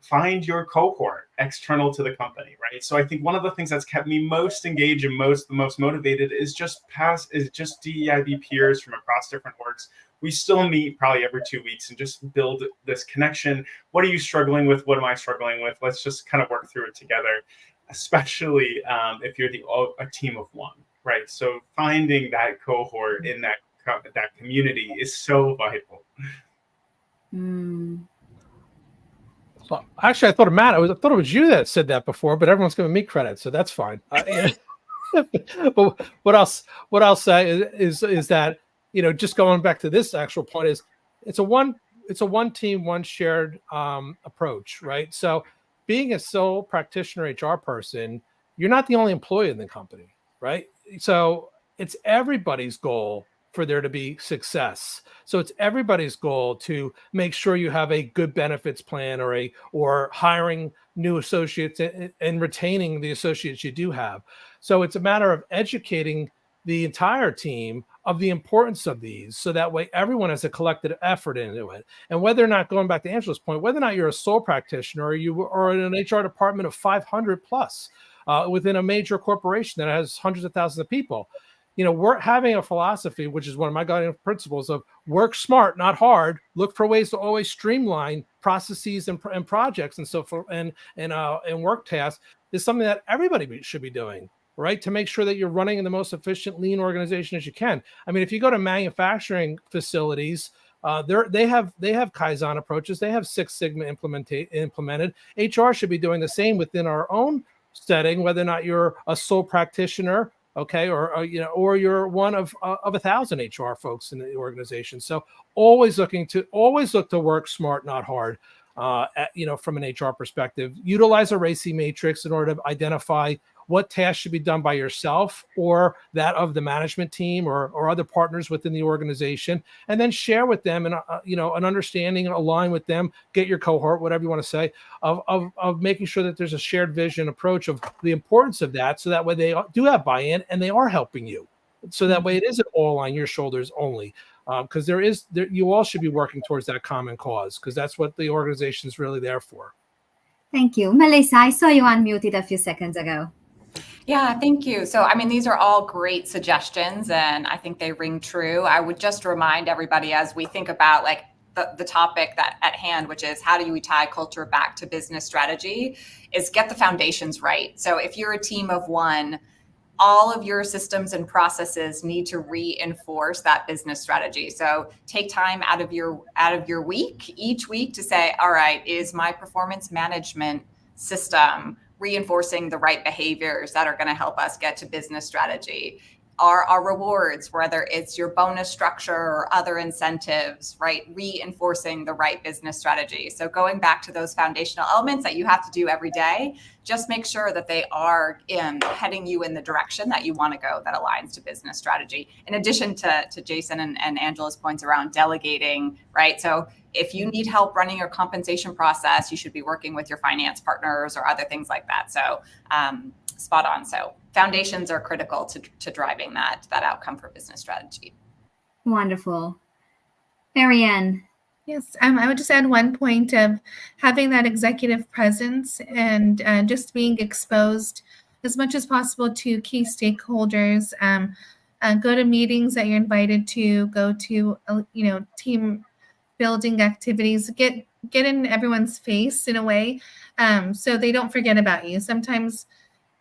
find your cohort external to the company, right? So I think one of the things that's kept me most engaged and the most motivated is just DEIB peers from across different orgs. We still meet probably every 2 weeks and just build this connection. What are you struggling with? What am I struggling with? Let's just kind of work through it together, especially if you're a team of one, right? So finding that cohort in that community is so vital. So actually, I thought of Matt. I thought it was you that said that before, but everyone's giving me credit, so that's fine. But what I'll say is that, you know, just going back to this actual point, is it's a one team, one shared approach, right? So being a sole practitioner HR person, you're not the only employee in the company, right? So it's everybody's goal for there to be success. So it's everybody's goal to make sure you have a good benefits plan, or hiring new associates and retaining the associates you do have. So it's a matter of educating the entire team of the importance of these, so that way everyone has a collective effort into it. And whether or not, going back to Angela's point, whether or not you're a sole practitioner or you are in an HR department of 500 plus within a major corporation that has hundreds of thousands of people, you know, we're having a philosophy, which is one of my guiding principles, of work smart, not hard. Look for ways to always streamline processes and projects and so forth, and work tasks, is something that everybody should be doing, right? To make sure that you're running in the most efficient, lean organization as you can. I mean, if you go to manufacturing facilities, they have Kaizen approaches. They have Six Sigma implemented. HR should be doing the same within our own setting, whether or not you're a sole practitioner, okay, or you're one of 1,000 HR folks in the organization. So always look to work smart, not hard. From an HR perspective, utilize a RACI matrix in order to identify what tasks should be done by yourself or that of the management team or other partners within the organization, and then share with them and an understanding, align with them, get your cohort, whatever you want to say, of making sure that there's a shared vision approach of the importance of that, so that way they do have buy-in and they are helping you. So that way it isn't all on your shoulders only, because you all should be working towards that common cause, because that's what the organization is really there for. Thank you. Melissa, I saw you unmuted a few seconds ago. Yeah, thank you. So, I mean, these are all great suggestions, and I think they ring true. I would just remind everybody, as we think about like the topic that at hand, which is how do we tie culture back to business strategy, is get the foundations right. So if you're a team of one, all of your systems and processes need to reinforce that business strategy. So take time out of your week, each week, to say, all right, is my performance management system, reinforcing the right behaviors that are going to help us get to business strategy. Our rewards, whether it's your bonus structure or other incentives, right? Reinforcing the right business strategy. So going back to those foundational elements that you have to do every day, just make sure that they are heading you in the direction that you want to go that aligns to business strategy. In addition to Jason and Angela's points around delegating, right? So if you need help running your compensation process, you should be working with your finance partners or other things like that. So spot on. So foundations are critical to driving that outcome for business strategy. Wonderful. Marianne. Yes, I would just add one point of having that executive presence and just being exposed as much as possible to key stakeholders. Go to meetings that you're invited to. Go to team building activities. Get in everyone's face in a way, so they don't forget about you. Sometimes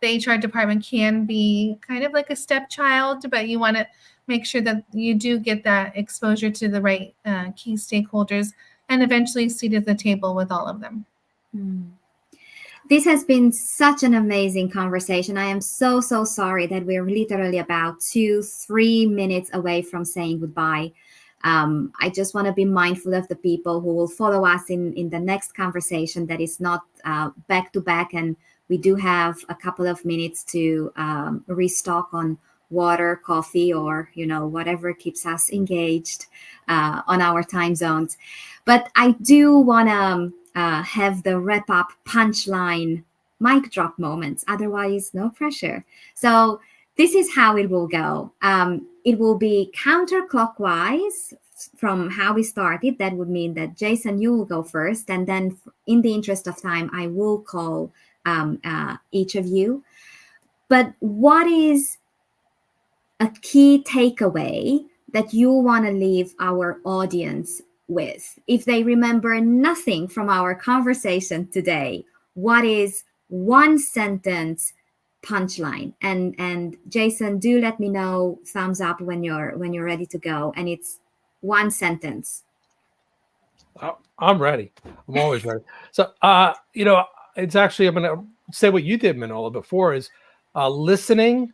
the HR department can be kind of like a stepchild, but you want to make sure that you do get that exposure to the right key stakeholders and eventually seat at the table with all of them. This has been such an amazing conversation. I am so sorry that we're literally about 2-3 minutes away from saying goodbye. I just want to be mindful of the people who will follow us in the next conversation that is not back to back, and we do have a couple of minutes to restock on water, coffee, or whatever keeps us engaged on our time zones. But I do want to have the wrap up punchline mic drop moments. Otherwise, no pressure. So this is how it will go. It will be counterclockwise from how we started. That would mean that Jason, you will go first, and then in the interest of time, I will call each of you. But what is a key takeaway that you want to leave our audience with? If they remember nothing from our conversation today, what is one sentence punchline? And Jason, do let me know, thumbs up when you're ready to go. And it's one sentence. I'm ready. I'm always ready. So, it's actually, I'm going to say what you did, Manola, before is listening,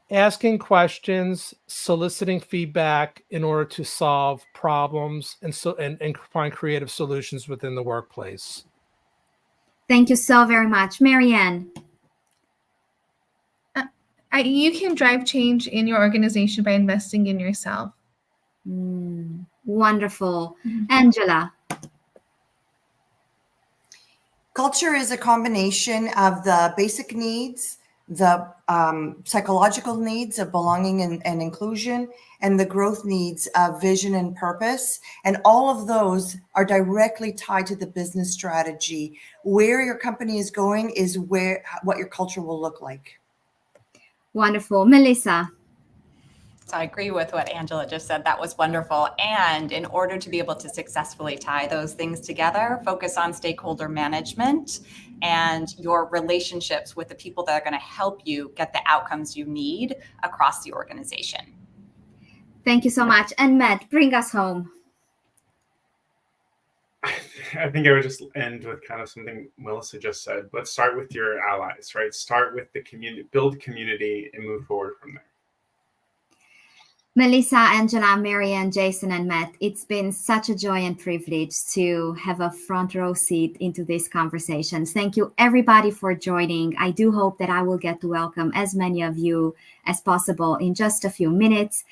asking questions, soliciting feedback in order to solve problems and find creative solutions within the workplace. Thank you so very much. Marianne. You can drive change in your organization by investing in yourself. Wonderful. Angela. Culture is a combination of the basic needs, the psychological needs of belonging and inclusion, and the growth needs of vision and purpose. And all of those are directly tied to the business strategy. Where your company is going is what your culture will look like. Wonderful. Melissa. So I agree with what Angela just said. That was wonderful. And in order to be able to successfully tie those things together, focus on stakeholder management and your relationships with the people that are going to help you get the outcomes you need across the organization. Thank you so much. And Matt, bring us home. I think I would just end with kind of something Melissa just said. Let's start with your allies, right? Start with the community, build community, and move forward from there. Melissa, Angela, Marianne, Jason, and Matt, it's been such a joy and privilege to have a front row seat into this conversation. Thank you, everybody, for joining. I do hope that I will get to welcome as many of you as possible in just a few minutes.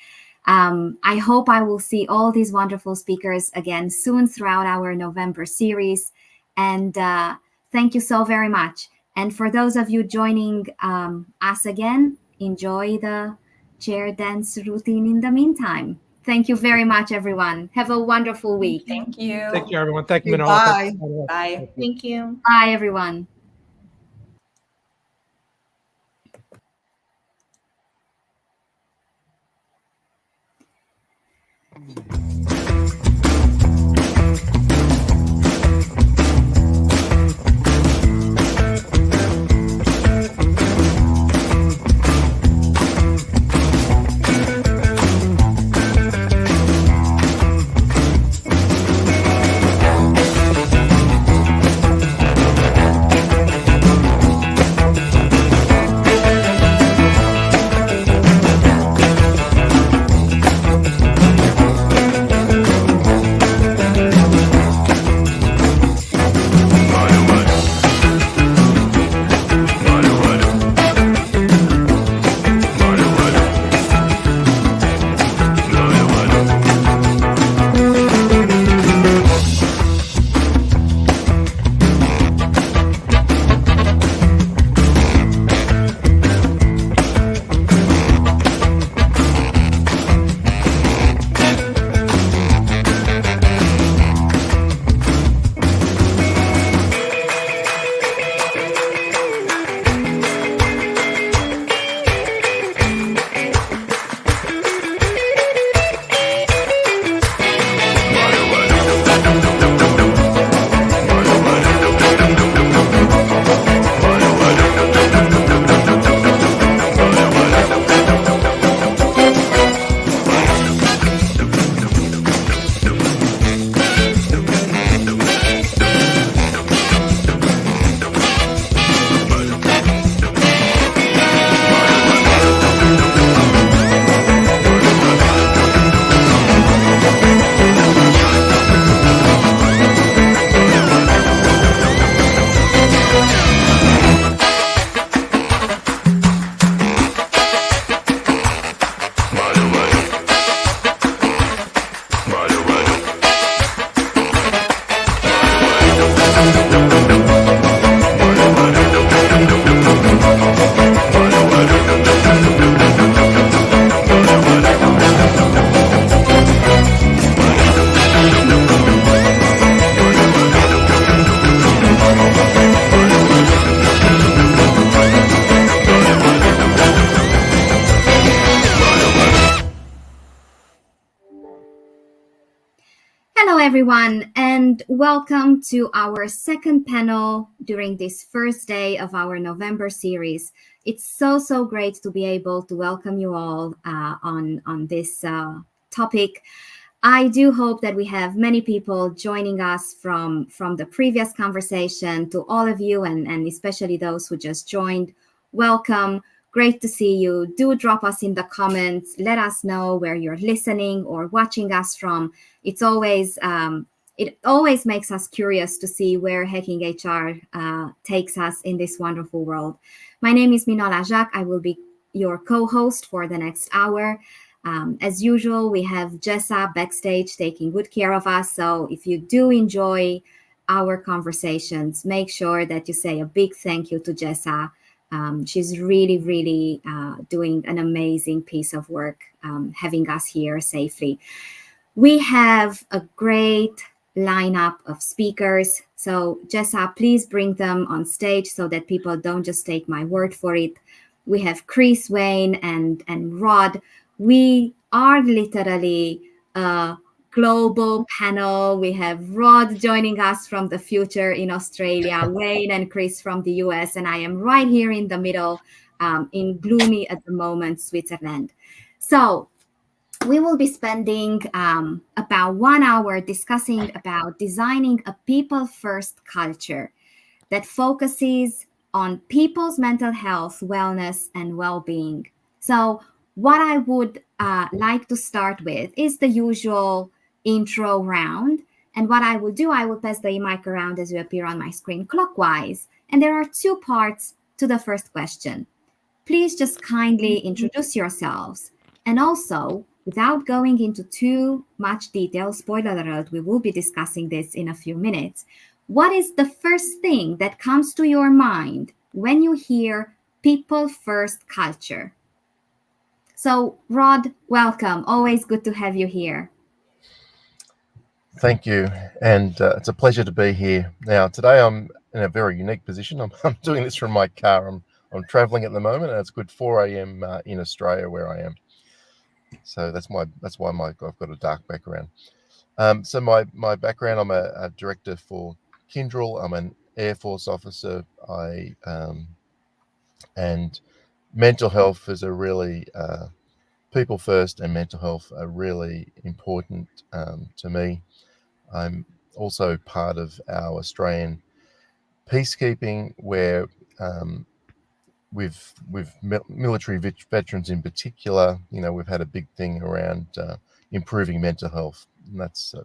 I hope I will see all these wonderful speakers again soon throughout our November series. And thank you so very much. And for those of you joining us again, enjoy the chair dance routine in the meantime. Thank you very much, everyone. Have a wonderful week. Thank you. Thank you, everyone. Thank you, Manola. Bye. Bye. Thank you. Bye, everyone. everyone, and welcome to our second panel during this first day of our November series. It's so great to be able to welcome you all on this topic. I do hope that we have many people joining us from the previous conversation. To all of you, and especially those who just joined, welcome. Great to see you. Do drop us in the comments. Let us know where you're listening or watching us from. It's always it always makes us curious to see where Hacking HR takes us in this wonderful world. My name is Minola Jacques. I will be your co-host for the next hour. As usual, we have Jessa backstage taking good care of us. So if you do enjoy our conversations, make sure that you say a big thank you to Jessa. She's really doing an amazing piece of work, having us here safely. We have a great lineup of speakers. So Jessa, please bring them on stage so that people don't just take my word for it. We have Chris, Wayne, and Rod. We are literally a global panel. We have Rod joining us from the future in Australia, Wayne and Chris from the US, and I am right here in the middle in gloomy at the moment, Switzerland. So we will be spending about 1 hour discussing about designing a people-first culture that focuses on people's mental health, wellness, and well-being. So what I would like to start with is the usual intro round. And what I will do, I will pass the mic around as you appear on my screen clockwise. And there are 2 parts to the first question. Please just kindly introduce yourselves. And also, without going into too much detail, spoiler alert, we will be discussing this in a few minutes. What is the first thing that comes to your mind when you hear people first culture? So, Rod, welcome. Always good to have you here. Thank you. And it's a pleasure to be here. Now, today I'm in a very unique position. I'm doing this from my car. I'm traveling at the moment, and it's good 4 a.m. In Australia where I am. So that's why I've got a dark background. So my background, I'm a director for Kyndryl. I'm an Air Force officer. And mental health is a really people first, and mental health are really important to me. I'm also part of our Australian peacekeeping, where with military veterans in particular, we've had a big thing around improving mental health, and that's a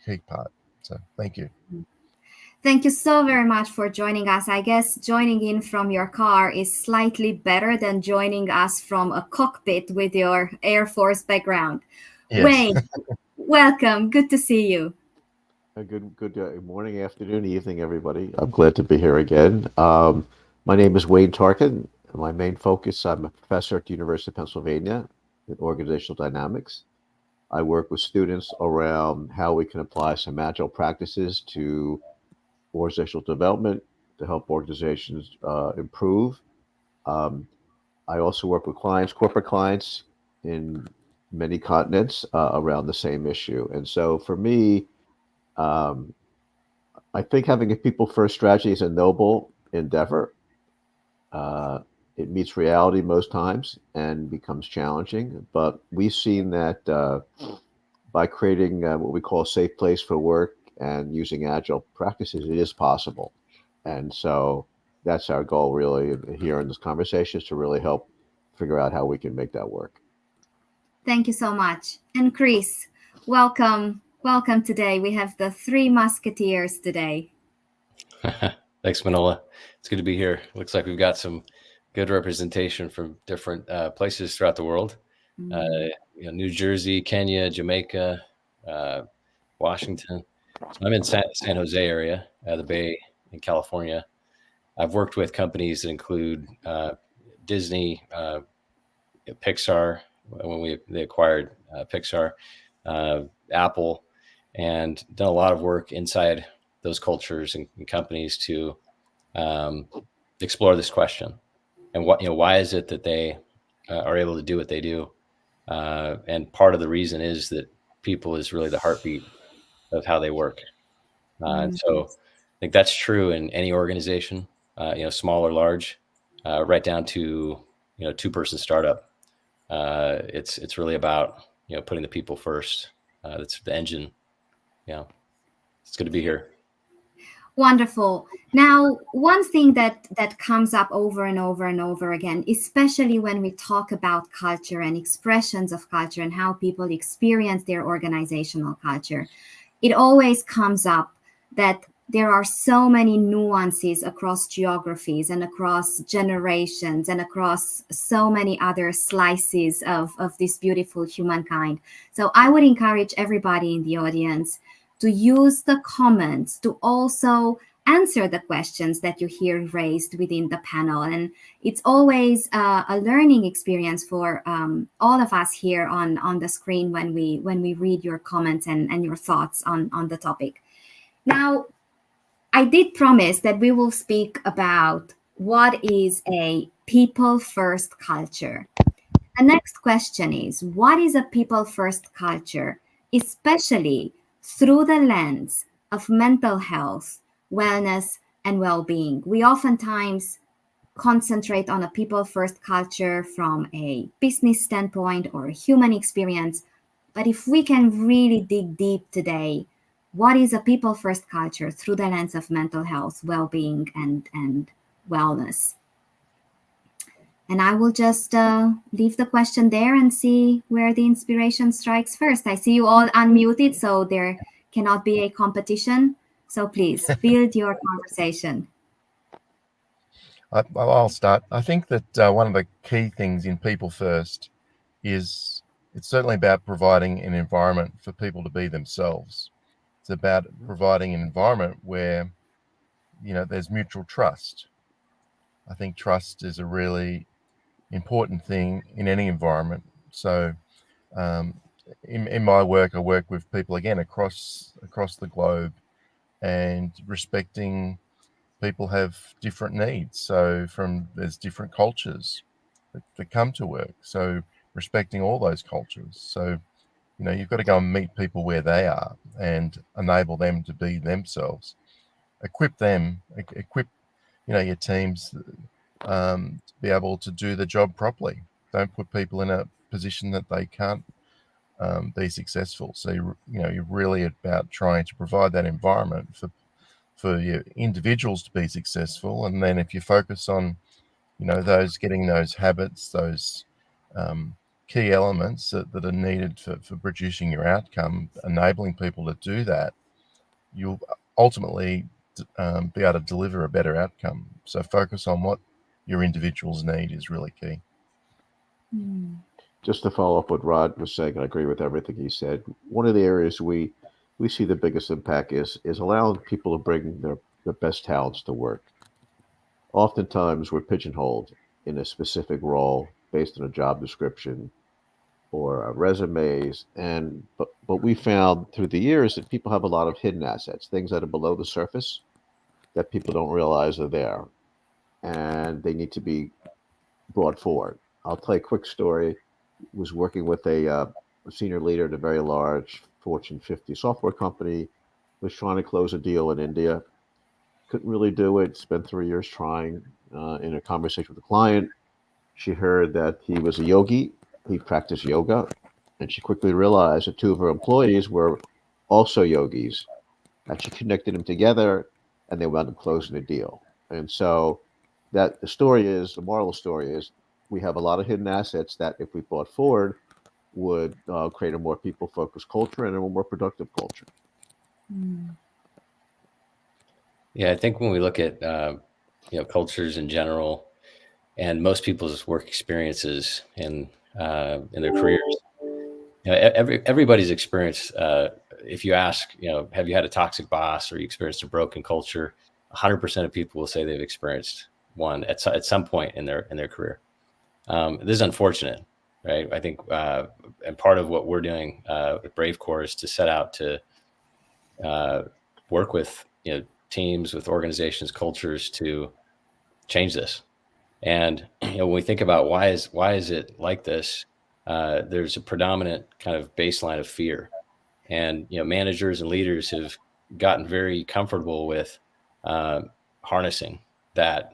key part. So thank you. Thank you so very much for joining us. I guess joining in from your car is slightly better than joining us from a cockpit with your Air Force background. Yes. Wayne, welcome. Good to see you. Good morning, afternoon, evening, everybody. I'm glad to be here again. My name is Wayne Tarkin. My main focus, I'm a professor at the University of Pennsylvania in organizational dynamics. I work with students around how we can apply some agile practices to organizational development to help organizations improve. I also work with clients, corporate clients in many continents around the same issue. And so for me, I think having a people-first strategy is a noble endeavor. It meets reality most times and becomes challenging, but we've seen that by creating what we call a safe place for work and using agile practices, it is possible. And so that's our goal really here in this conversation, is to really help figure out how we can make that work. Thank you so much. And Chris, welcome. Welcome today. We have the 3 musketeers today. Thanks, Manola. It's good to be here. Looks like we've got some good representation from different places throughout the world. New Jersey, Kenya, Jamaica, Washington. So I'm in San Jose area, the Bay in California. I've worked with companies that include Disney, Pixar, when they acquired Pixar, Apple, and done a lot of work inside those cultures and companies to explore this question. And why is it that they are able to do what they do? And part of the reason is that people is really the heartbeat of how they work. And so I think that's true in any organization, small or large, right down to, 2-person startup. It's really about, putting the people first. That's the engine. Yeah. It's good to be here. Wonderful. Now, one thing that comes up over and over and over again, especially when we talk about culture and expressions of culture and how people experience their organizational culture, it always comes up that there are so many nuances across geographies and across generations and across so many other slices of this beautiful humankind. So I would encourage everybody in the audience to use the comments to also answer the questions that you hear raised within the panel. And it's always a learning experience for all of us here on the screen when we read your comments and your thoughts on the topic. Now, I did promise that we will speak about what is a people-first culture. The next question is, what is a people-first culture, especially through the lens of mental health, wellness, and well-being? We oftentimes concentrate on a people-first culture from a business standpoint or a human experience. But if we can really dig deep today, what is a people-first culture through the lens of mental health, well-being, and wellness? And I will just leave the question there and see where the inspiration strikes first. I see you all unmuted, so there cannot be a competition. So please build your conversation. I'll start. I think that one of the key things in People First is it's certainly about providing an environment for people to be themselves. It's about providing an environment where, there's mutual trust. I think trust is a really important thing in any environment. So in my work, I work with people, again, across the globe, and respecting people have different needs. So there's different cultures that come to work. So respecting all those cultures. So, you've got to go and meet people where they are and enable them to be themselves. Equip your teams to be able to do the job properly. Don't put people in a position that they can't be successful. So, you're really about trying to provide that environment for your individuals to be successful. And then if you focus on, getting those habits, those key elements that are needed for producing your outcome, enabling people to do that, you'll ultimately be able to deliver a better outcome. So focus on what your individuals need is really key. Just to follow up what Rod was saying, I agree with everything he said. One of the areas we see the biggest impact is allowing people to bring their best talents to work. Oftentimes we're pigeonholed in a specific role based on a job description or resumes, but we found through the years that people have a lot of hidden assets, things that are below the surface that people don't realize are there, and they need to be brought forward. I'll tell you a quick story. Was working with a senior leader at a very large Fortune 50 software company, was trying to close a deal in India. Couldn't really do it. Spent 3 years trying. In a conversation with a client, she heard that he was a yogi. He practiced yoga, and she quickly realized that 2 of her employees were also yogis. And she connected them together, and they wound up closing the deal. And so the moral of the story is, we have a lot of hidden assets that, if we brought forward, would create a more people-focused culture and a more productive culture. Yeah, I think when we look at cultures in general, and most people's work experiences in their careers, everybody's experience. If you ask, have you had a toxic boss or you experienced a broken culture, 100% of people will say they've experienced one at some point in their career. This is unfortunate, right? I think, and part of what we're doing with Brave Corps is to set out to work with teams, with organizations, cultures to change this. And when we think about why is it like this, there's a predominant kind of baseline of fear, And managers and leaders have gotten very comfortable with harnessing that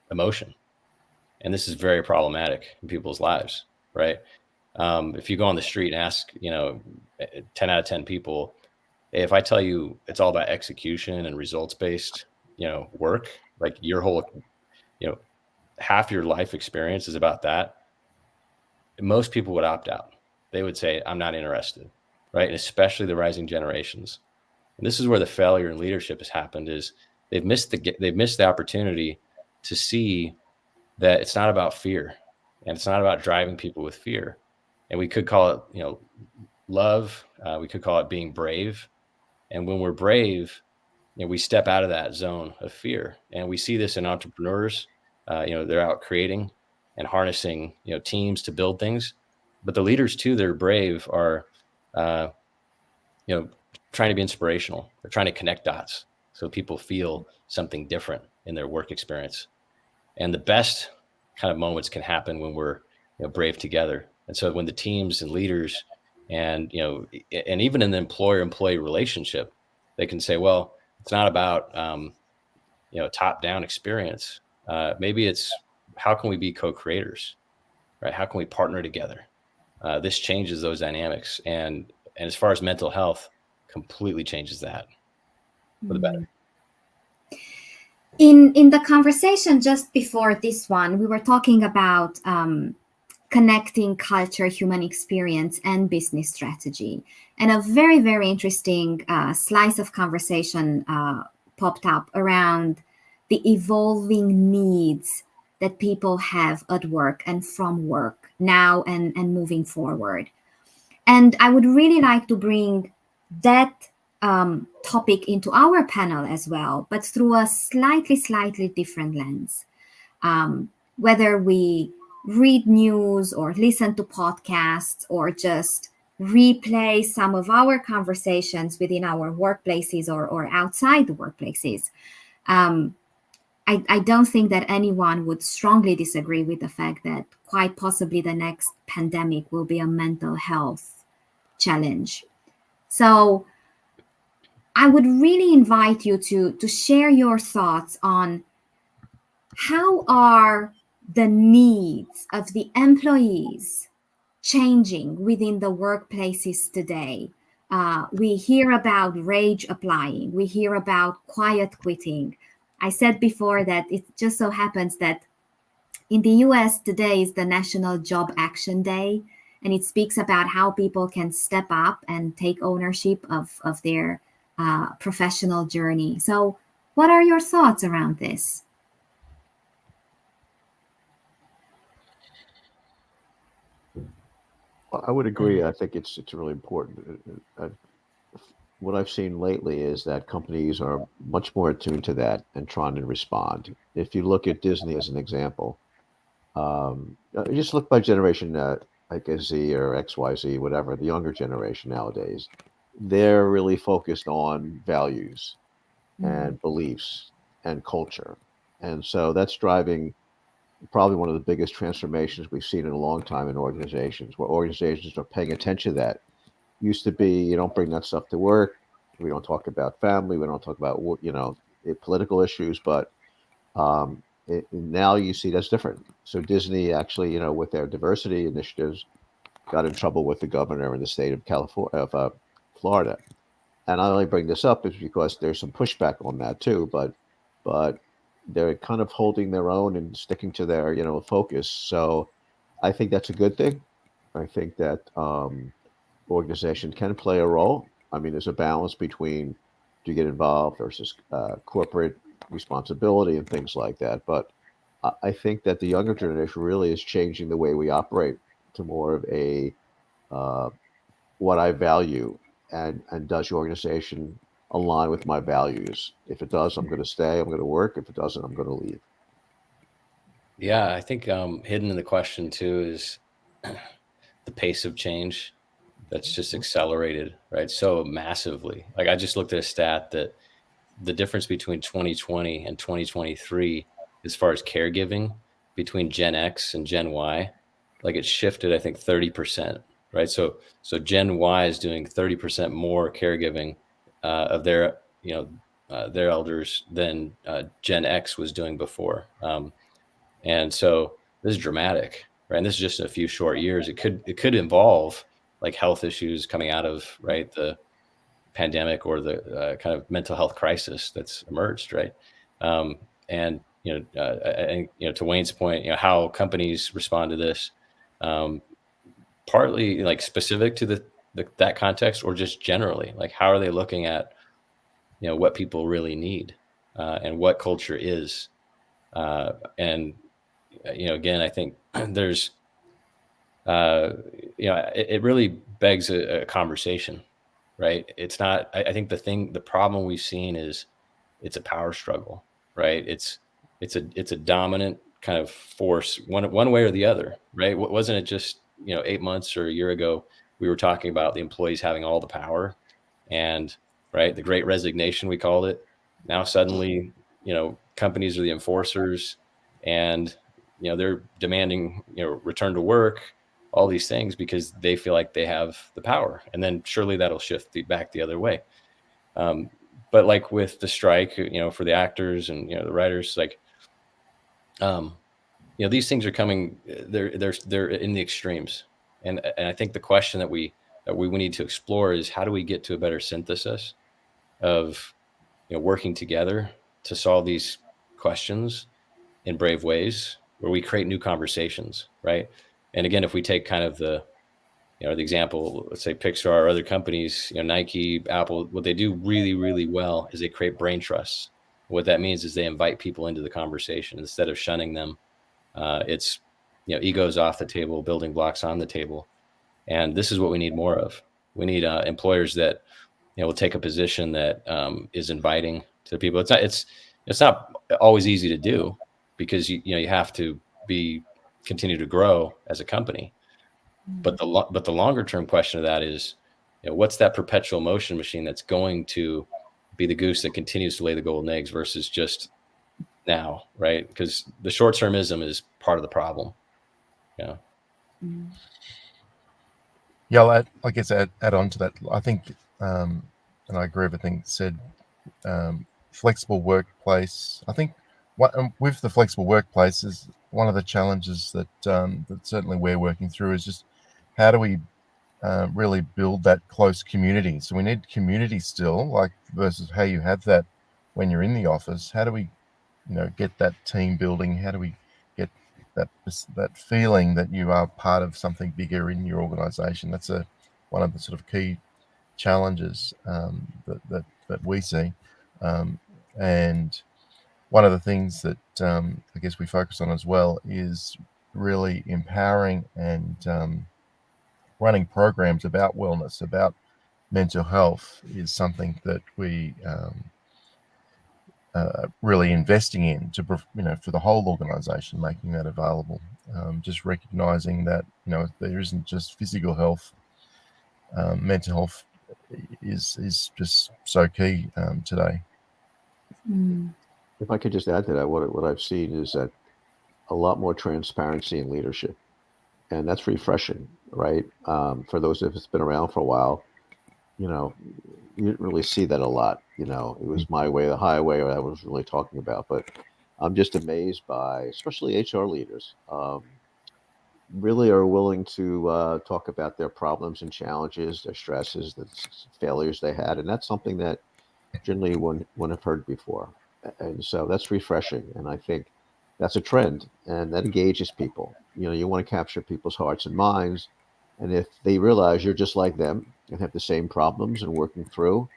emotion, and this is very problematic in people's lives, right? If you go on the street and ask 10 out of 10 people, hey, if I tell you it's all about execution and results based work, like your whole half your life experience is about that, most people would opt out. They would say, I'm not interested, right? And especially the rising generations. And this is where the failure in leadership has happened, is they've missed the opportunity to see that it's not about fear, and it's not about driving people with fear. And we could call it, love. We could call it being brave. And when we're brave, we step out of that zone of fear. And we see this in entrepreneurs. They're out creating and harnessing, teams to build things. But the leaders too, that are brave, are, trying to be inspirational. They're trying to connect dots so people feel something different in their work experience. And the best kind of moments can happen when we're brave together. And so when the teams and leaders and even in the employer-employee relationship, they can say, well, it's not about top-down experience. Maybe it's, how can we be co-creators, right? How can we partner together? This changes those dynamics, and as far as mental health, completely changes that for the better. In the conversation just before this one, we were talking about connecting culture, human experience, and business strategy. And a very, very interesting slice of conversation popped up around the evolving needs that people have at work and from work now and moving forward. And I would really like to bring that topic into our panel as well, but through a slightly different lens. Whether we read news or listen to podcasts or just replay some of our conversations within our workplaces or outside the workplaces, I don't think that anyone would strongly disagree with the fact that quite possibly the next pandemic will be a mental health challenge. So I would really invite you to share your thoughts on how are the needs of the employees changing within the workplaces today. We hear about rage applying. We hear about quiet quitting. I said before that it just so happens that in the US today is the National Job Action Day, and it speaks about how people can step up and take ownership of their professional journey. So what are your thoughts around this? Well, I would agree. I think it's really important. What I've seen lately is that companies are much more attuned to that and trying to respond. If you look at Disney as an example, just look by generation, like a Z or XYZ, whatever, the younger generation nowadays, they're really focused on values and beliefs and culture. And so that's driving probably one of the biggest transformations we've seen in a long time in organizations, where organizations are paying attention to that. Used to be, you don't bring that stuff to work. We don't talk about family. We don't talk about, political issues, but now you see that's different. So Disney actually, with their diversity initiatives, got in trouble with the governor in the state of California, Florida. And I only bring this up is because there's some pushback on that too, but they're kind of holding their own and sticking to their, focus. So I think that's a good thing. I think that organization can play a role. I mean, there's a balance between do you get involved versus corporate responsibility and things like that. But I think that the younger generation really is changing the way we operate to more of a what I value and does your organization align with my values? If it does, I'm going to stay, I'm going to work. If it doesn't, I'm going to leave. Yeah, I think hidden in the question too is the pace of change that's just accelerated, right? So massively. Like I just looked at a stat that the difference between 2020 and 2023, as far as caregiving between Gen X and Gen Y, like it shifted, I think 30%. right? So Gen Y is doing 30% more caregiving of their their elders than Gen X was doing before. And so this is dramatic, right? And this is just in a few short years. It could involve like health issues coming out of, right, the pandemic or the kind of mental health crisis that's emerged, right? And to Wayne's point, how companies respond to this, partly like specific to that context, or just generally, like how are they looking at what people really need, and what culture is, and again, I think there's it really begs a conversation, right? It's not, I think the problem we've seen is it's a power struggle, right? It's a dominant kind of force, one way or the other, right? Wasn't it just 8 months or a year ago we were talking about the employees having all the power, and right, the great resignation, we called it. Now suddenly companies are the enforcers, and they're demanding return to work, all these things, because they feel like they have the power. And then surely that'll shift back the other way. But like with the strike, for the actors and the writers, like these things are coming, they're in the extremes. And I think the question that we need to explore is, how do we get to a better synthesis of working together to solve these questions in brave ways, where we create new conversations, right? And again, if we take kind of the example, let's say Pixar or other companies, Nike, Apple, what they do really, really well is they create brain trusts. What that means is they invite people into the conversation instead of shunning them. It's egos off the table, building blocks on the table. And this is what we need more of. We need employers that will take a position that is inviting to people. It's not always easy to do, because you have to continue to grow as a company. But the longer term question of that is, what's that perpetual motion machine that's going to be the goose that continues to lay the golden eggs versus just now, right? Because the short termism is part of the problem. Yeah. Yeah, I guess add on to that. I think, and I agree with everything said. Flexible workplace. I think with the flexible workplace is one of the challenges that certainly we're working through is just how do we really build that close community. So we need community still, like versus how you have that when you're in the office. How do we, get that team building? How do we get that feeling that you are part of something bigger in your organization? That's one of the sort of key challenges that we see. And one of the things that I guess we focus on as well is really empowering and running programs about wellness, about mental health is something that we really investing in for the whole organization, making that available. Just recognizing that there isn't just physical health, mental health is just so key today. If I could just add to that, what I've seen is that a lot more transparency in leadership, and that's refreshing, right? For those of us been around for a while, you didn't really see that a lot. It was my way or the highway, or I was really talking about. But I'm just amazed by, especially HR leaders, really are willing to talk about their problems and challenges, their stresses, the failures they had, and that's something that generally wouldn't have heard before. And so that's refreshing, and I think that's a trend, and that engages people. You want to capture people's hearts and minds, and if they realize you're just like them and have the same problems and working through,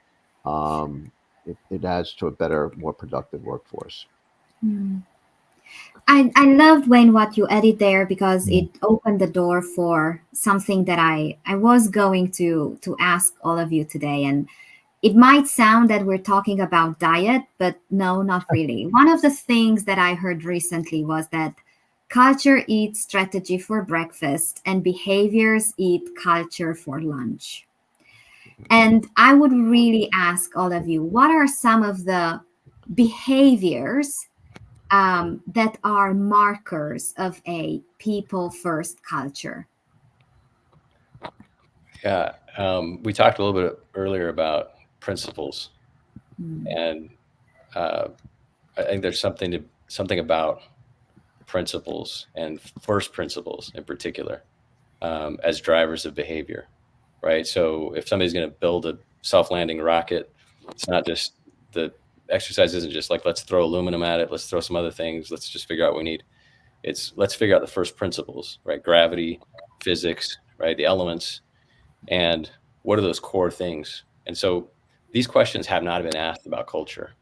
it adds to a better, more productive workforce. I loved, Wayne, what you added there, because it opened the door for something that I was going to ask all of you today. And it might sound that we're talking about diet, but no, not really. One of the things that I heard recently was that culture eats strategy for breakfast and behaviors eat culture for lunch. And I would really ask all of you, what are some of the behaviors that are markers of a people-first culture? Yeah, we talked a little bit earlier about principles, and I think there's something about principles and first principles in particular as drivers of behavior, right? So if somebody's going to build a self-landing rocket, it's not just the exercise isn't just like let's throw aluminum at it, let's throw some other things, let's just figure out what we need. It's let's figure out the first principles, right? Gravity, physics, right? The elements, and what are those core things? And so these questions have not been asked about culture,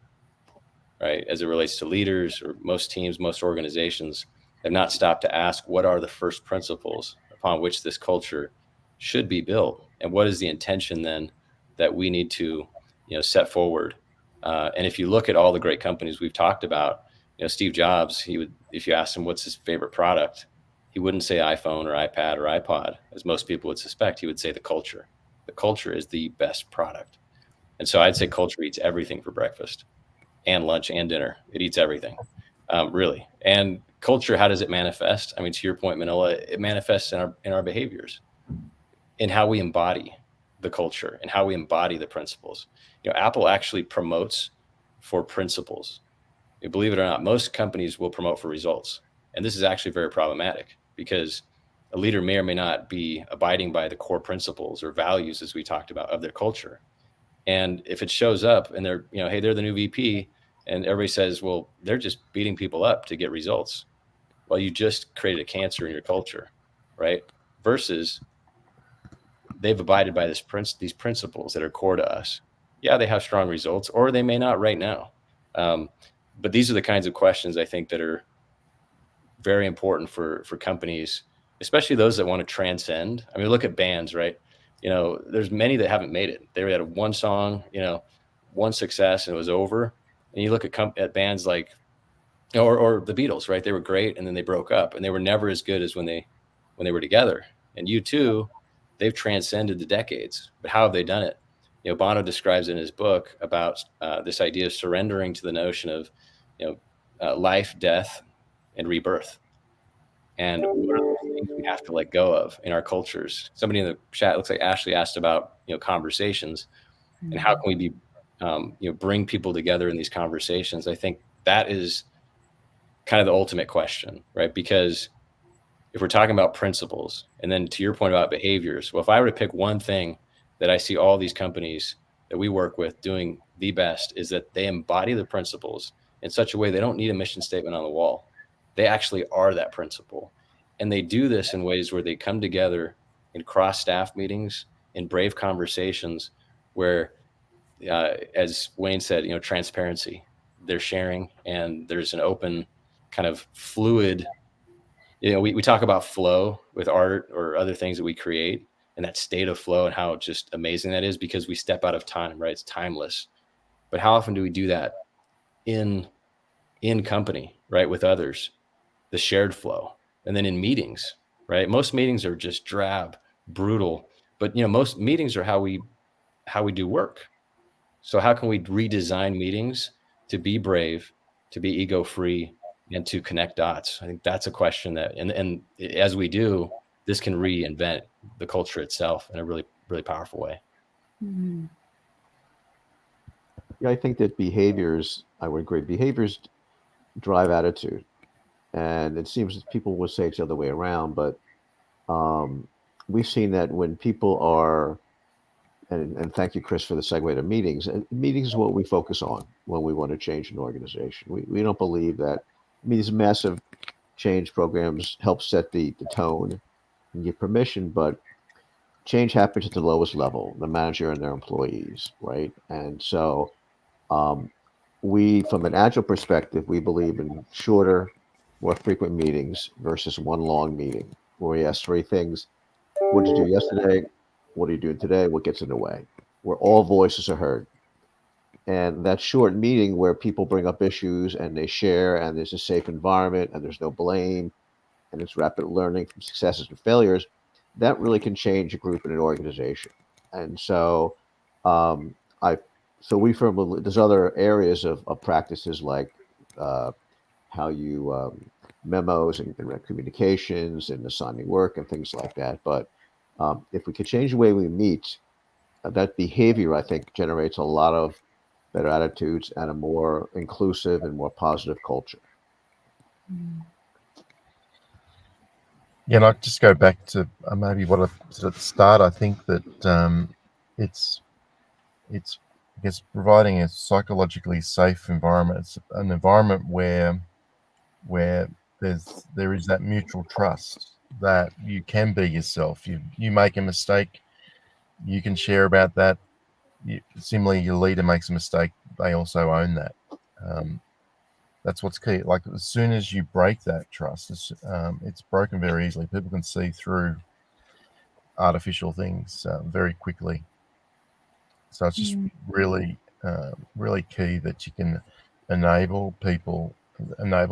right? As it relates to leaders or most teams, most organizations have not stopped to ask what are the first principles upon which this culture should be built, and what is the intention then that we need to, set forward. And if you look at all the great companies we've talked about, Steve Jobs, he would, if you asked him what's his favorite product, he wouldn't say iPhone or iPad or iPod, as most people would suspect. He would say the culture. The culture is the best product. And so I'd say culture eats everything for breakfast and lunch and dinner. It eats everything, really. And culture, how does it manifest? I mean, to your point, Manila, it manifests in our behaviors, in how we embody the culture and how we embody the principles. Apple actually promotes for principles. Believe it or not, most companies will promote for results. And this is actually very problematic because a leader may or may not be abiding by the core principles or values, as we talked about, of their culture. And if it shows up and they're, hey, they're the new VP, and everybody says, well, they're just beating people up to get results. Well, you just created a cancer in your culture, right? Versus they've abided by these principles that are core to us. Yeah, they have strong results, or they may not right now. But these are the kinds of questions I think that are very important for companies, especially those that want to transcend. I mean, look at bands, right? There's many that haven't made it. They had one song, one success, and it was over. And you look at bands like, or the Beatles, right? They were great, and then they broke up, and they were never as good as when they were together. And U2, they've transcended the decades. But how have they done it? Bono describes in his book about this idea of surrendering to the notion of, life, death, and rebirth. And what are the things we have to let go of in our cultures? Somebody in the chat, looks like Ashley, asked about, conversations, and how can we be, bring people together in these conversations? I think that is kind of the ultimate question, right? Because if we're talking about principles, and then to your point about behaviors, well, if I were to pick one thing that I see all these companies that we work with doing the best, is that they embody the principles in such a way they don't need a mission statement on the wall. They actually are that principle. And they do this in ways where they come together in cross-staff meetings, in brave conversations where, as Wayne said, transparency, they're sharing, and there's an open kind of fluid, we talk about flow with art or other things that we create, and that state of flow and how just amazing that is because we step out of time, right? It's timeless. But how often do we do that in company, right? With others, the shared flow. And then in meetings, right? Most meetings are just drab, brutal, but most meetings are how we do work. So how can we redesign meetings to be brave, to be ego-free, and to connect dots? I think that's a question that, and as we do, this can reinvent the culture itself in a really, really powerful way. Mm-hmm. Yeah, I think that I would agree, behaviors drive attitude. And it seems that people will say it's the other way around, but we've seen that when people are, and thank you, Chris, for the segue to meetings. And meetings is what we focus on when we want to change an organization. We don't believe that, these massive change programs help set the tone and give permission, but change happens at the lowest level, the manager and their employees, right? And so we, from an Agile perspective, we believe in shorter, more frequent meetings versus one long meeting where we ask three things. What did you do yesterday? What are you doing today? What gets in the way? Where all voices are heard. And that short meeting where people bring up issues and they share, and there's a safe environment and there's no blame, and it's rapid learning from successes and failures, that really can change a group in an organization. And so we firmly, there's other areas of practices like how you memos and communications and assigning work and things like that. But If we could change the way we meet, that behavior, I think, generates a lot of better attitudes and a more inclusive and more positive culture. Yeah, and I'd just go back to maybe what I said at the start. I think that it's I guess providing a psychologically safe environment. It's an environment where there is that mutual trust that you can be yourself. You make a mistake, you can share about that. Similarly, your leader makes a mistake, they also own that. That's what's key. Like as soon as you break that trust, it's broken very easily. People can see through artificial things very quickly. So it's just really, really key that you can enable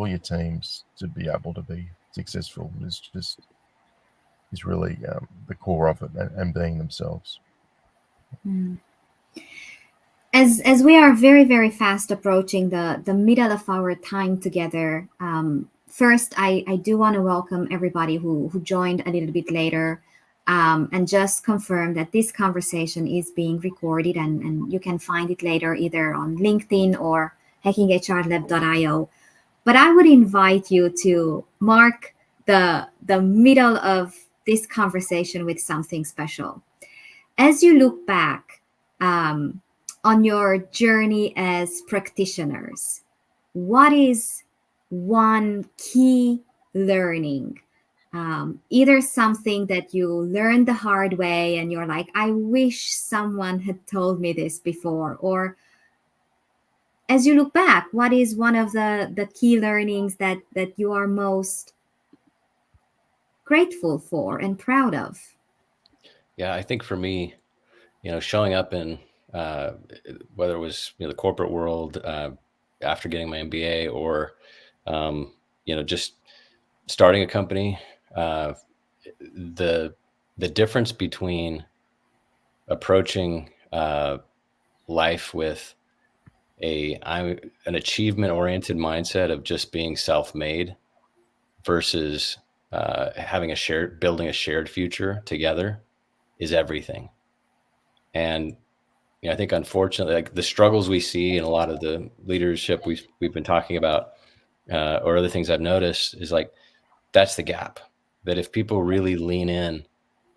your teams to be able to be successful. Is really the core of it, and being themselves. As we are very, very fast approaching the middle of our time together, first I do want to welcome everybody who joined a little bit later, and just confirm that this conversation is being recorded, and you can find it later either on LinkedIn or hackinghrlab.io. But I would invite you to mark the middle of this conversation with something special. As you look back on your journey as practitioners, what is one key learning? Either something that you learned the hard way and you're like, I wish someone had told me this before, or as you look back, what is one of the key learnings that you are most grateful for and proud of? Yeah, I think for me, showing up in whether it was the corporate world after getting my MBA, or just starting a company, the difference between approaching life with an achievement-oriented mindset of just being self-made versus building a shared future together is everything. And I think unfortunately, like the struggles we see in a lot of the leadership we've been talking about, or other things I've noticed, is like that's the gap. That if people really lean in,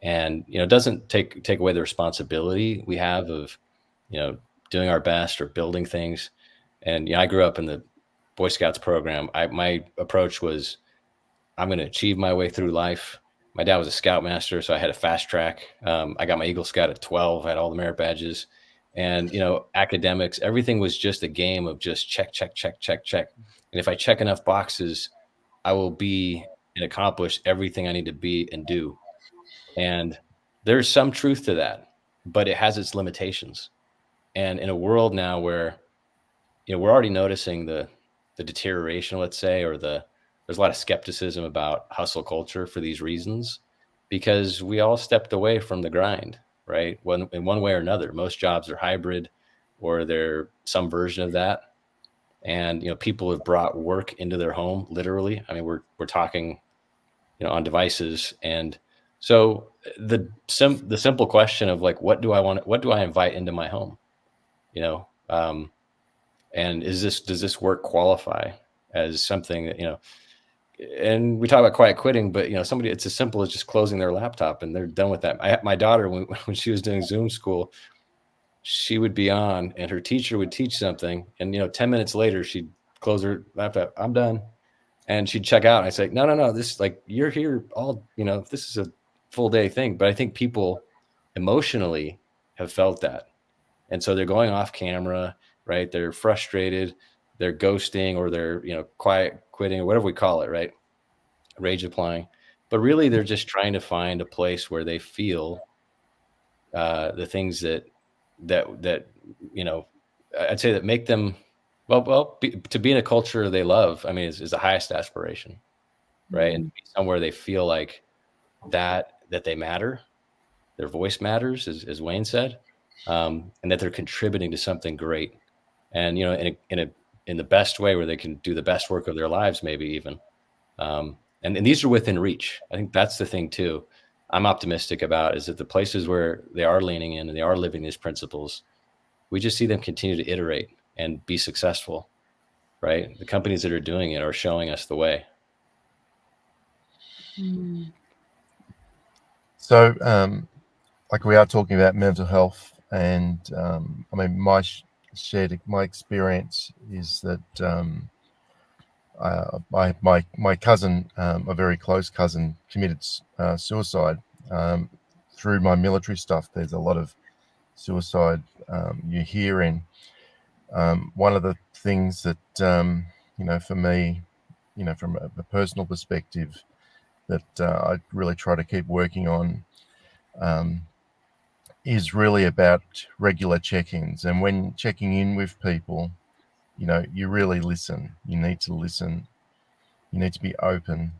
and it doesn't take away the responsibility we have of doing our best or building things. And I grew up in the Boy Scouts program. My approach was, I'm going to achieve my way through life. My dad was a Scoutmaster, so I had a fast track. I got my Eagle Scout at 12, had all the merit badges, and academics, everything was just a game of just check. And if I check enough boxes, I will be and accomplish everything I need to be and do. And there's some truth to that, but it has its limitations. And in a world now where we're already noticing the deterioration, let's say, or there's a lot of skepticism about hustle culture for these reasons, because we all stepped away from the grind, right? In one way or another. Most jobs are hybrid, or they're some version of that. And people have brought work into their home, literally. I mean, we're talking on devices. And so the simple question of like, what do I invite into my home? And does this work qualify as something that, and we talk about quiet quitting, but somebody, it's as simple as just closing their laptop and they're done with that. My daughter, when she was doing Zoom school, she would be on and her teacher would teach something, and 10 minutes later she'd close her laptop. I'm done. And she'd check out. And I'd say, no, this, like, you're here all, this is a full day thing. But I think people emotionally have felt that. And so they're going off camera, right? They're frustrated, they're ghosting, or they're, quiet quitting, or whatever we call it, right? Rage applying. But really they're just trying to find a place where they feel the things that I'd say that make them to be in a culture they love. I mean, is the highest aspiration, right? Mm-hmm. And be somewhere they feel like that they matter, their voice matters, as Wayne said, and that they're contributing to something great, and in the best way where they can do the best work of their lives, maybe even. And these are within reach. I think that's the thing too. I'm optimistic about is that the places where they are leaning in and they are living these principles, we just see them continue to iterate and be successful, right? The companies that are doing it are showing us the way. So, like we are talking about mental health, and I mean, my experience is that my cousin, a very close cousin, committed suicide through my military stuff. There's a lot of suicide you hear, and one of the things that for me, from a personal perspective, that I really try to keep working on is really about regular check-ins. And when checking in with people, you really listen. You need to listen. You need to be open,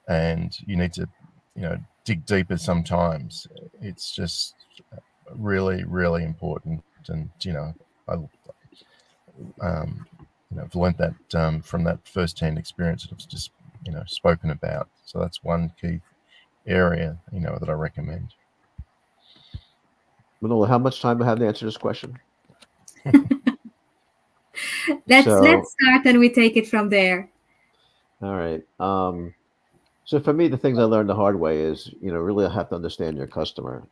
and you need to, dig deeper sometimes. It's just really, really important. And, I've learned that from that first-hand experience that I've just, spoken about. So that's one key area, that I recommend. Manola, how much time do I have to answer this question? Let's start and we take it from there. All right. So for me, the things I learned the hard way is, really have to understand your customer,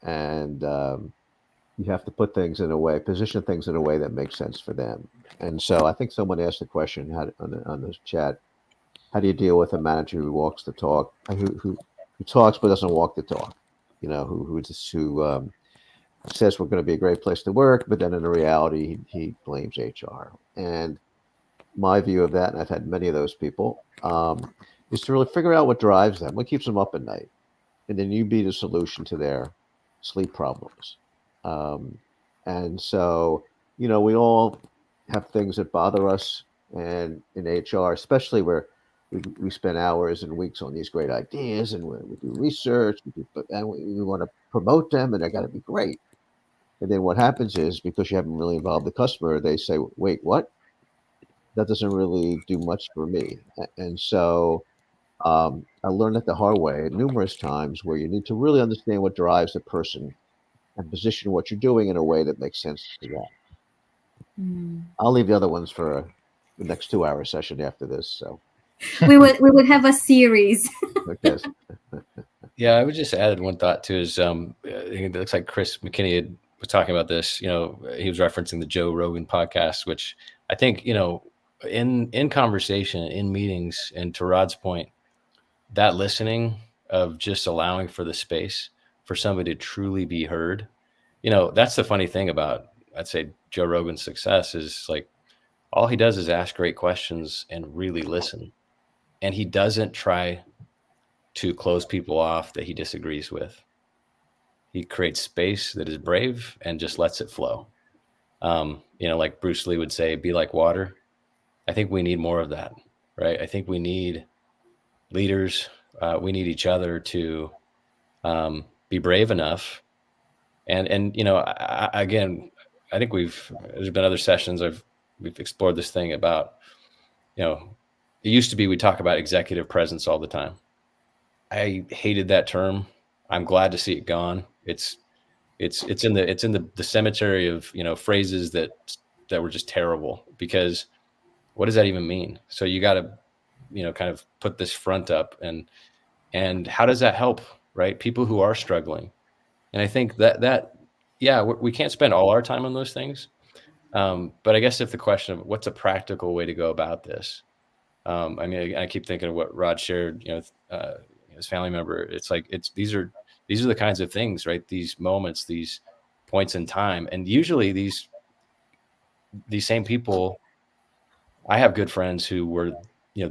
and you have to put things in a way, position things in a way that makes sense for them. And so I think someone asked the question on the chat, how do you deal with a manager who walks the talk, who talks but doesn't walk the talk? Who says we're going to be a great place to work, but then in reality, he blames HR. And my view of that, and I've had many of those people, is to really figure out what drives them, what keeps them up at night. And then you be the solution to their sleep problems. And so, we all have things that bother us, and in HR, especially where we spend hours and weeks on these great ideas, and we do research, and we want to promote them, and they got to be great. And then what happens is, because you haven't really involved the customer, they say, wait, what? That doesn't really do much for me. And so I learned that the hard way numerous times, where you need to really understand what drives the person and position what you're doing in a way that makes sense to them. I'll leave the other ones for the next 2-hour session after this. So we would have a series. Okay. Yeah, I would just add one thought too. Is it looks like Chris McKinney was talking about this. He was referencing the Joe Rogan podcast, which I think in conversation, in meetings, and to Rod's point, that listening of just allowing for the space for somebody to truly be heard. That's the funny thing about, I'd say, Joe Rogan's success is like, all he does is ask great questions and really listen. And he doesn't try to close people off that he disagrees with. He creates space that is brave and just lets it flow. Like Bruce Lee would say, be like water. I think we need more of that, right? I think we need leaders. We need each other to be brave enough. And again, I think there's been other sessions we've explored this thing about, it used to be we talk about executive presence all the time. I hated that term. I'm glad to see it gone. It's in the cemetery of phrases that were just terrible, because what does that even mean? So you got to kind of put this front up, and how does that help, right? People who are struggling. And I think that we can't spend all our time on those things. But I guess if the question of what's a practical way to go about this, I keep thinking of what Rod shared, his family member. It's like, these are the kinds of things, right? These moments, these points in time. And usually these same people, I have good friends who were,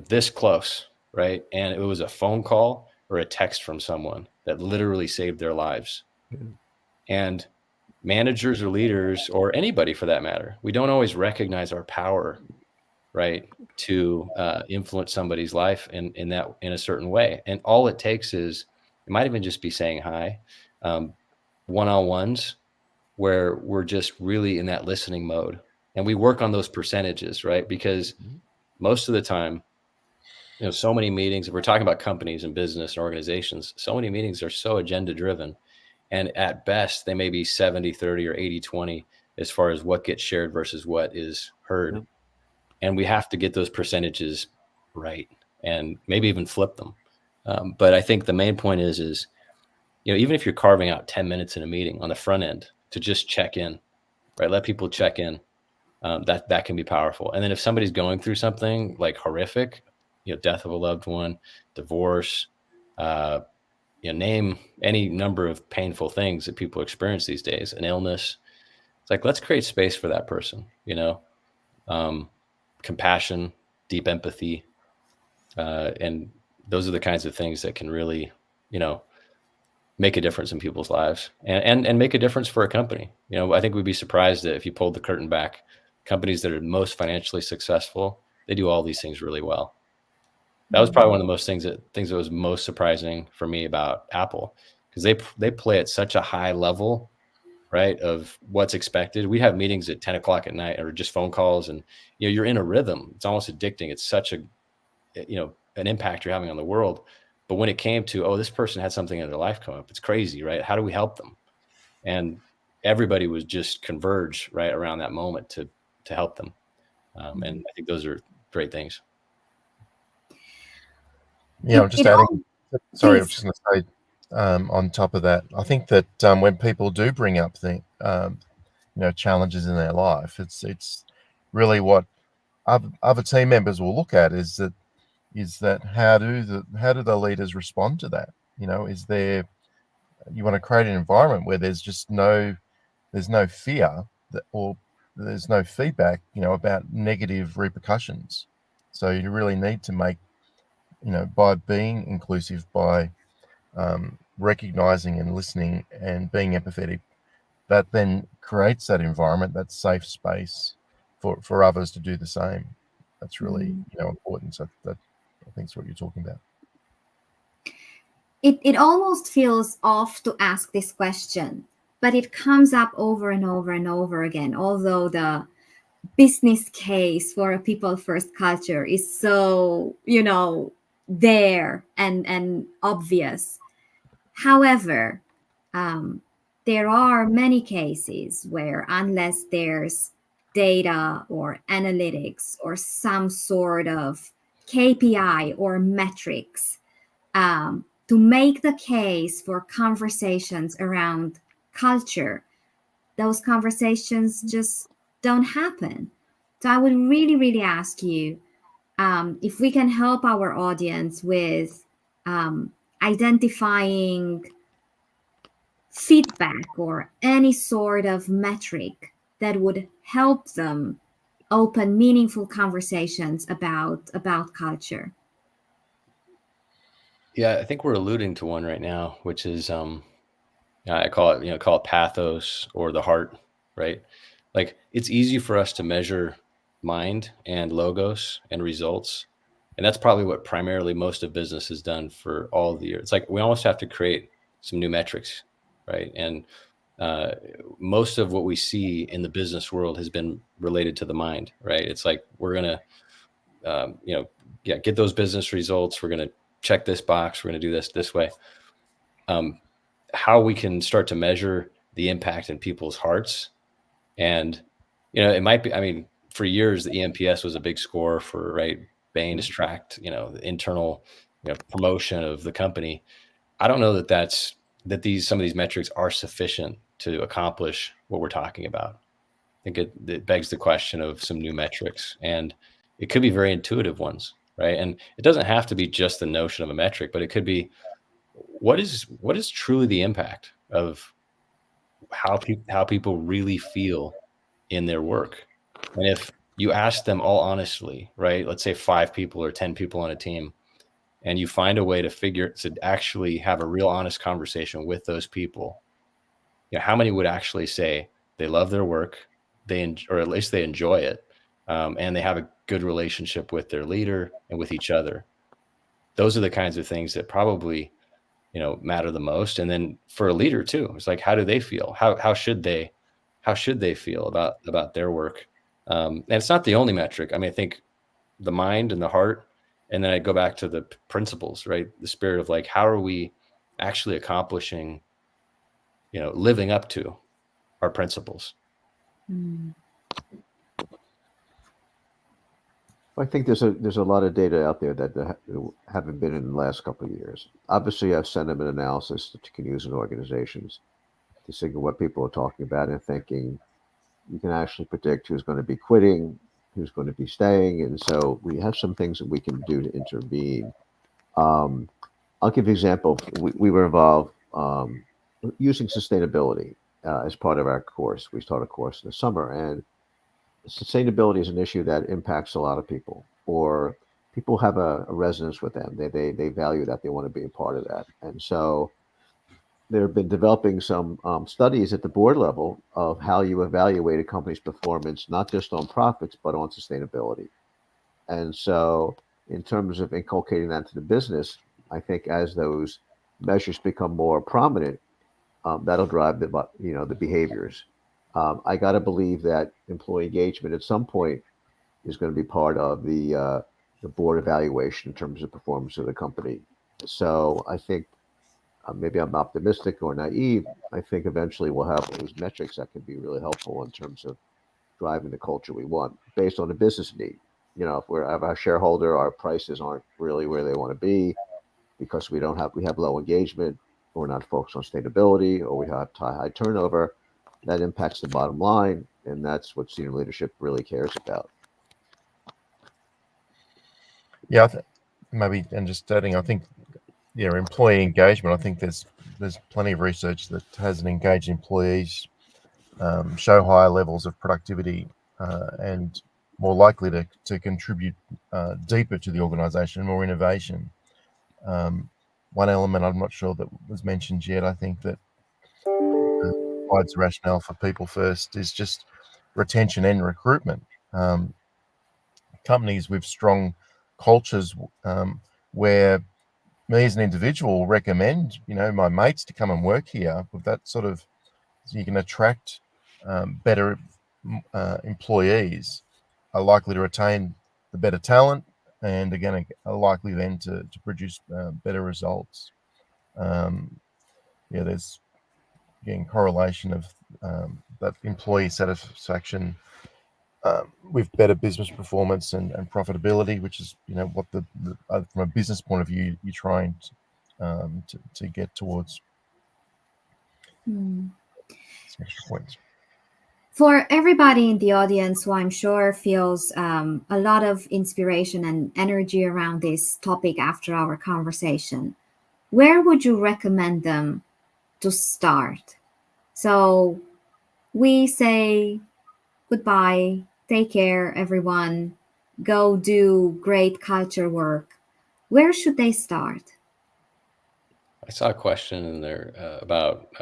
this close, right? And it was a phone call or a text from someone that literally saved their lives. Mm-hmm. And managers or leaders, or anybody for that matter, we don't always recognize our power, right, to influence somebody's life in a certain way. And all it takes is, it might even just be saying hi, one-on-ones where we're just really in that listening mode, and we work on those percentages, right? Because most of the time so many meetings, if we're talking about companies and business and organizations, so many meetings are so agenda driven. And at best, they may be 70-30 or 80-20 as far as what gets shared versus what is heard. Yep. And we have to get those percentages right and maybe even flip them. But I think the main point is, even if you're carving out 10 minutes in a meeting on the front end to just check in, right? Let people check in. That can be powerful. And then if somebody's going through something like horrific, death of a loved one, divorce, name any number of painful things that people experience these days, an illness, it's like, let's create space for that person, compassion, deep empathy. And those are the kinds of things that can really, make a difference in people's lives and make a difference for a company. I think we'd be surprised that if you pulled the curtain back, companies that are most financially successful, they do all these things really well. That was probably one of the things that was most surprising for me about Apple, because they play at such a high level, right, of what's expected. We have meetings at 10 o'clock at night or just phone calls, and you're in a rhythm. It's almost addicting. It's such an impact you're having on the world. But when it came to, this person had something in their life come up, it's crazy, right? How do we help them? And everybody was just converge right around that moment to help them. And I think those are great things. Yeah, I'm just adding. Sorry, I was just going to say on top of that, I think that when people do bring up challenges in their life, it's really what other team members will look at is that how do the leaders respond to that? Is there, you want to create an environment where there's no fear or there's no feedback, about negative repercussions. So you really need to make, by being inclusive, by recognizing and listening and being empathetic, that then creates that environment, that safe space for others to do the same. That's really, important. So that, I think, is what you're talking about. It almost feels off to ask this question, but it comes up over and over and over again, although the business case for a people first culture is so, there and obvious. However, there are many cases where unless there's data or analytics or some sort of KPI or metrics to make the case for conversations around culture, those conversations just don't happen. So I would really, really ask you if we can help our audience with identifying feedback or any sort of metric that would help them open meaningful conversations about culture. Yeah, I think we're alluding to one right now, which is I call it pathos or the heart, right? Like, it's easy for us to measure mind and logos and results. And that's probably what primarily most of business has done for all the years. It's like we almost have to create some new metrics, right? And most of what we see in the business world has been related to the mind, right? It's like, we're going to, get those business results. We're going to check this box. We're going to do this way. How we can start to measure the impact in people's hearts. And, it might be, for years, the ENPS was a big score for, right, Bain has tracked, the internal, promotion of the company. I don't know that some of these metrics are sufficient to accomplish what we're talking about. I think it begs the question of some new metrics, and it could be very intuitive ones, right? And it doesn't have to be just the notion of a metric, but it could be what is truly the impact of how people really feel in their work. And if you ask them all honestly, right, let's say 5 people or 10 people on a team, and you find a way to actually have a real honest conversation with those people, how many would actually say they love their work, or at least they enjoy it, and they have a good relationship with their leader and with each other? Those are the kinds of things that probably, matter the most. And then for a leader too, it's like, how do they feel? How should they feel about their work? And it's not the only metric. I think the mind and the heart And then I go back to the principles, right? The spirit of like, how are we actually accomplishing, living up to our principles? I think there's a lot of data out there that haven't been in the last couple of years. Obviously, you have sentiment analysis that you can use in organizations to signal what people are talking about and thinking. You can actually predict who's going to be quitting, who's going to be staying, and so we have some things that we can do to intervene. I'll give you an example. We were involved using sustainability as part of our course. We started a course in the summer, and sustainability is an issue that impacts a lot of people, or people have a resonance with them. They value that, they want to be a part of that. And so they've been developing some studies at the board level of how you evaluate a company's performance, not just on profits, but on sustainability. And so in terms of inculcating that to the business, I think as those measures become more prominent, that'll drive the behaviors. I got to believe that employee engagement at some point is going to be part of the board evaluation in terms of performance of the company. So I think maybe I'm optimistic or naive. I think eventually we'll have those metrics that can be really helpful in terms of driving the culture we want based on the business need. If we're our shareholder, our prices aren't really where they want to be because we have low engagement, or we're not focused on sustainability, or we have high turnover. That impacts the bottom line, and that's what senior leadership really cares about. Yeah, maybe, and just adding, I think, employee engagement. I think there's plenty of research that has engaged employees show higher levels of productivity and more likely to contribute deeper to the organization, more innovation. One element I'm not sure that was mentioned yet, I think that provides rationale for people first is just retention and recruitment. Companies with strong cultures where me as an individual recommend, my mates to come and work here with that sort of, so you can attract better employees, are likely to retain the better talent, and again, are likely then to produce better results. There's again correlation of that employee satisfaction with better business performance and profitability, which is what the from a business point of view you're trying to get towards. Some extra points. For everybody in the audience who I'm sure feels a lot of inspiration and energy around this topic after our conversation, where would you recommend them to start? So we say goodbye, take care, everyone, go do great culture work. Where should they start? I saw a question in there about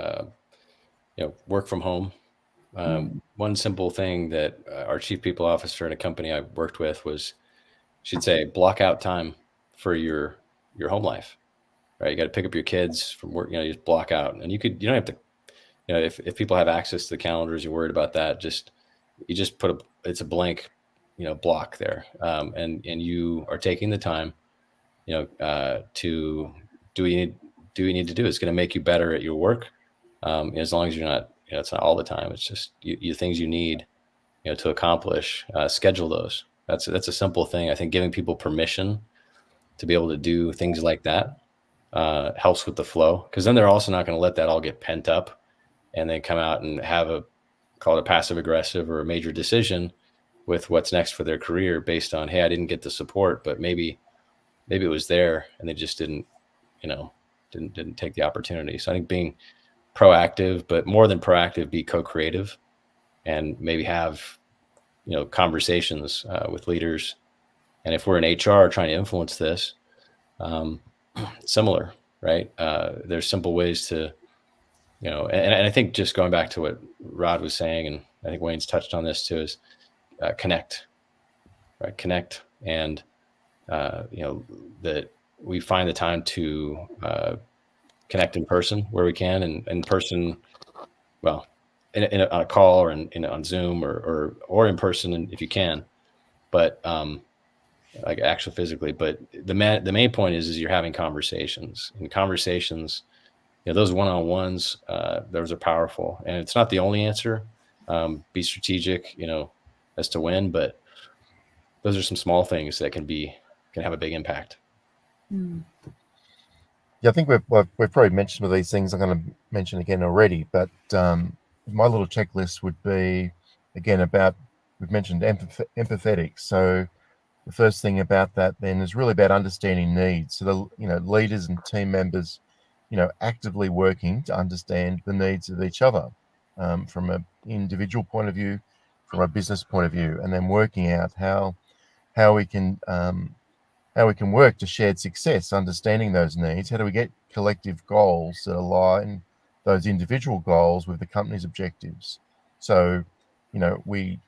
work from home. One simple thing that our chief people officer in a company I worked with was, she'd say, block out time for your home life, right? You got to pick up your kids from work, you just block out, and you don't have to, if people have access to the calendars, you're worried about that, you just put it's a blank, block there. And you are taking the time, to do what you need to do. It's going to make you better at your work. As long as you're not, it's not all the time. It's just you things you need, to accomplish. Schedule those. That's a simple thing. I think giving people permission to be able to do things like that helps with the flow, because then they're also not going to let that all get pent up and then come out and have call it a passive aggressive or a major decision with what's next for their career based on, hey, I didn't get the support, but maybe it was there and they just didn't take the opportunity. So I think being proactive, but more than proactive, be co-creative and maybe have, conversations with leaders. And if we're in HR trying to influence this, similar, right? There's simple ways to, and I think just going back to what Rod was saying, and I think Wayne's touched on this too, is connect, right? Connect, and that we find the time to connect in person where we can, and in person, well, on a call or on Zoom or in person if you can. But like actual physically, but the main point is you're having conversations, and conversations, those one-on-ones, those are powerful, and it's not the only answer. Be strategic, as to when, but those are some small things that can have a big impact. Yeah, I think we've probably mentioned some of these things. I'm going to mention again already, but my little checklist would be, again, about, we've mentioned empathetic. So the first thing about that then is really about understanding needs. So the leaders and team members, actively working to understand the needs of each other, from an individual point of view, from a business point of view, and then working out how we can work to shared success, understanding those needs. How do we get collective goals that align those individual goals with the company's objectives? So, we